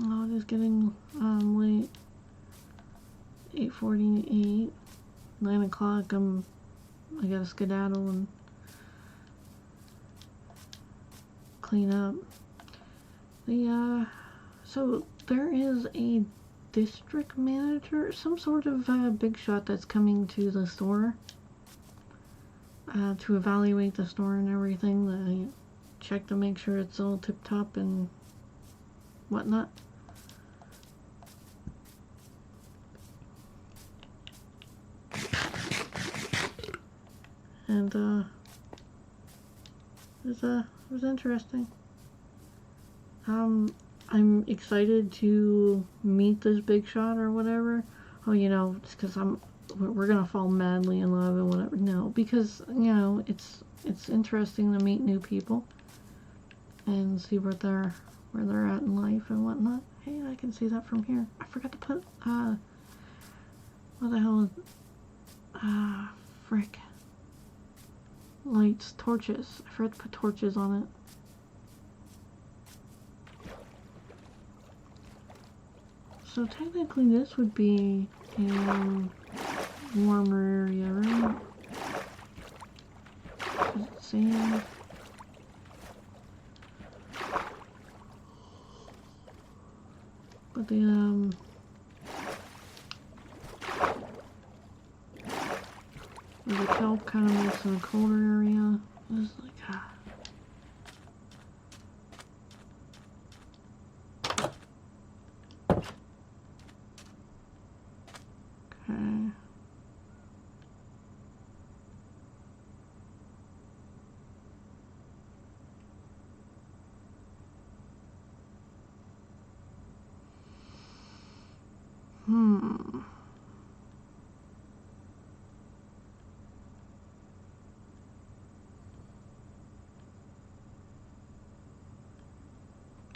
Oh, it is getting late. 8:48. 9 o'clock. I gotta skedaddle and clean up. So there is a district manager, some sort of big shot that's coming to the store to evaluate the store and everything. Check to make sure it's all tip top and whatnot. And it was interesting. I'm excited to meet this big shot or whatever. Oh, you know, it's because we're gonna fall madly in love and whatever. No, because you know it's interesting to meet new people and see where they're at in life and whatnot. Hey, I can see that from here. I forgot to put what the hell? Frick. Lights, torches. I forgot to put torches on it. So technically this would be a warmer area, right? Let's see. But the kelp kind of makes it a colder area. It's like, Okay. Hmm.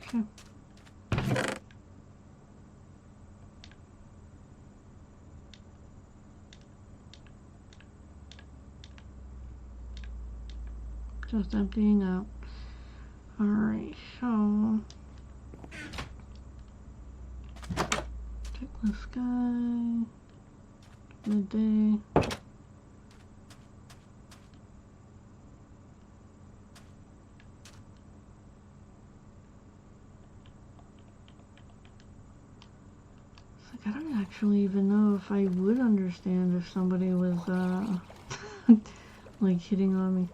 Okay. Just emptying out. Alright, so check this guy. Midday. It's like I don't actually even know if I would understand if somebody was like hitting on me.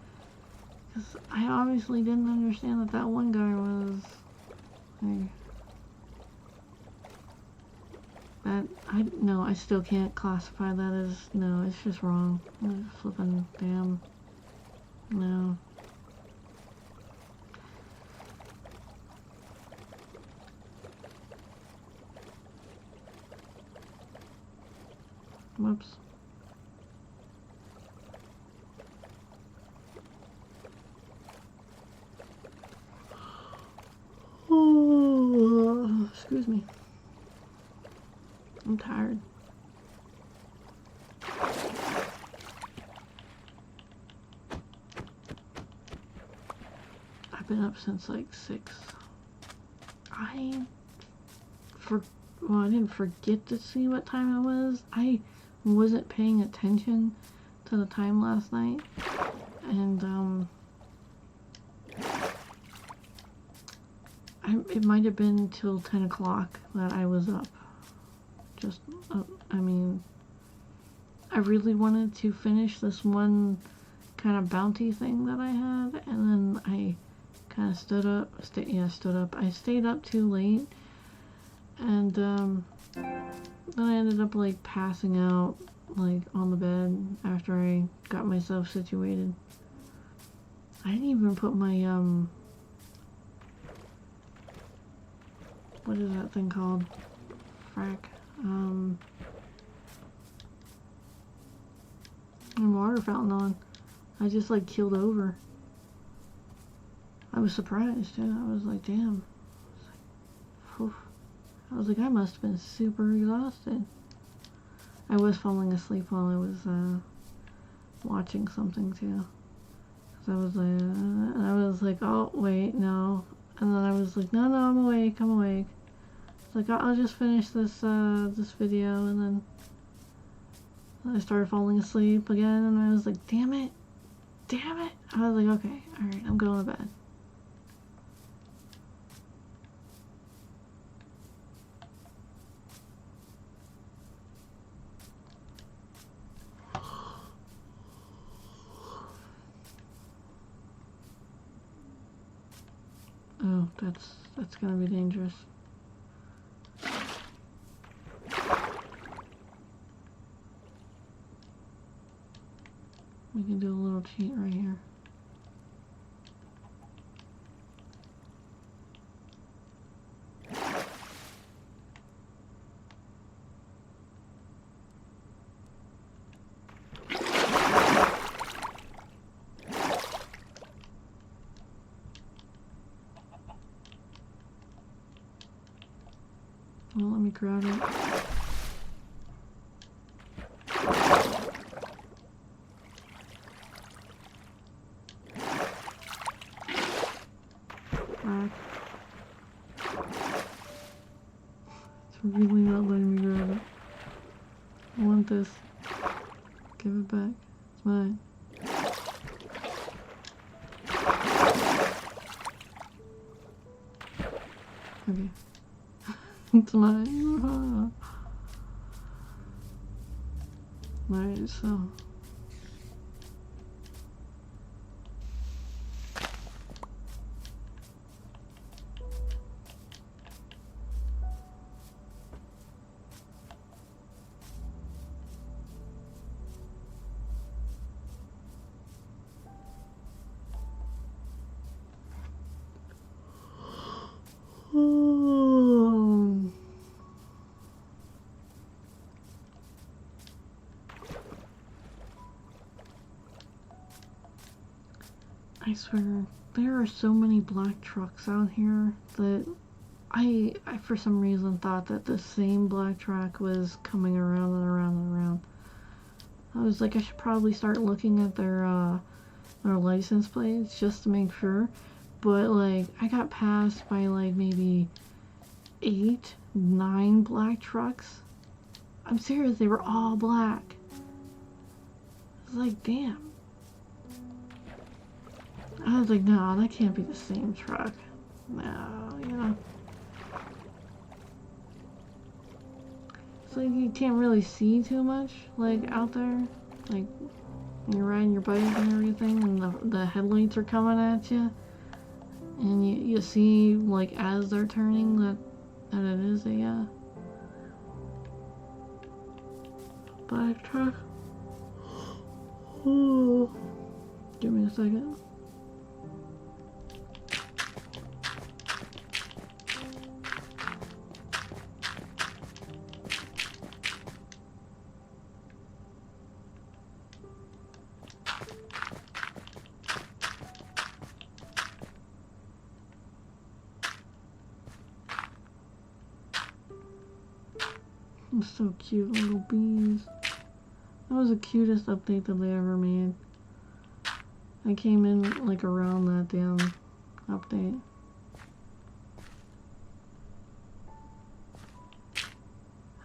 Because I obviously didn't understand that that one guy was like, no, I still can't classify that as, no, it's just wrong. Flipping damn, no. Whoops. Oh, excuse me. I'm tired. I've been up since like 6. Well, I didn't forget to see what time it was. I wasn't paying attention to the time last night. And, it might have been till 10 o'clock that I was up. Just, I mean, I really wanted to finish this one kind of bounty thing that I had, and then I kind of stood up. I stayed up too late, and then I ended up like passing out like on the bed after I got myself situated. I didn't even put my what is that thing called? Frack. Water fountain on. I just like keeled over. I was surprised too. I was like, damn. I was like, I must have been super exhausted. I was falling asleep while I was watching something too. Cause I was like, oh wait, no. And then I was like, no, I'm awake. It's like, I'll just finish this this video, and then I started falling asleep again, and I was like, damn it. I was like, okay, alright, I'm going to bed. Oh, that's gonna be dangerous. We can do a little cheat right here. Well, let me grab it. Back. It's really not letting me grab it. I want this. Give it back. It's mine. Okay. It's mine. Alright, so. I swear, there are so many black trucks out here that I for some reason thought that the same black truck was coming around and around and around. I was like, I should probably start looking at their license plates just to make sure. But like, I got passed by like maybe 8, 9 black trucks. I'm serious, they were all black. I was like, damn. I was like, no, that can't be the same truck. No, you know. It's like you can't really see too much, like, out there. Like, you're riding your bike and everything, and the headlights are coming at you. And you see, like, as they're turning, that it is a, black truck. Ooh. Give me a second. So cute, little bees. That was the cutest update that they ever made. I came in like around that damn update.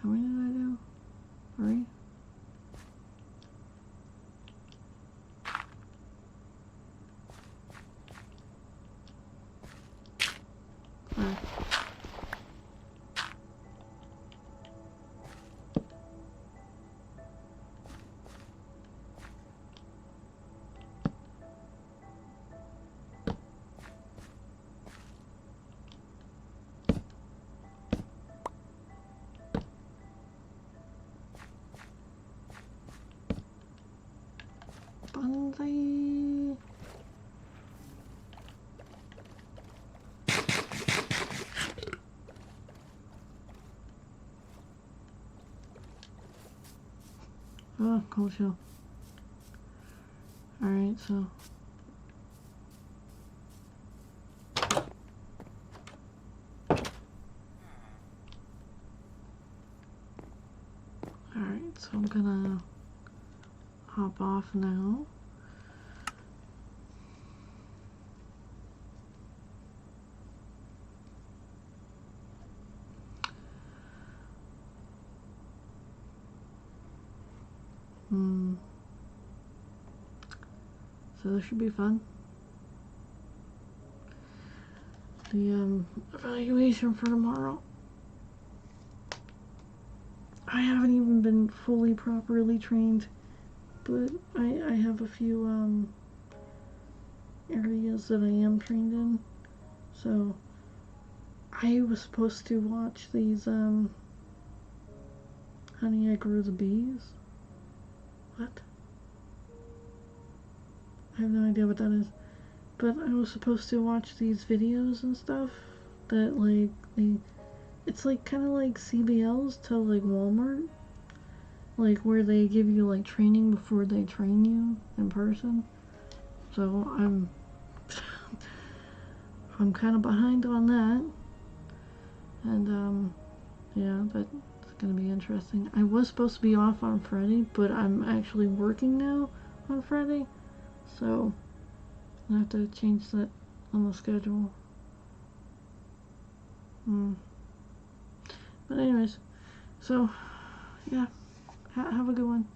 How many did I do? 3? Bonsai. Oh, cold shell. Alright, so. Alright, so I'm gonna hop off now. So this should be fun. The evaluation for tomorrow. I haven't even been fully properly trained, but I have a few areas that I am trained in. So I was supposed to watch these Honey, I Grew the Bees. What? I have no idea what that is. But I was supposed to watch these videos and stuff that like it's like kind of like CBLs to like Walmart, like where they give you like training before they train you in person. So I'm kind of behind on that, and yeah, but it's gonna be interesting. I was supposed to be off on Friday, but I'm actually working now on Friday, so I have to change that on the schedule. But anyways, so yeah, have a good one.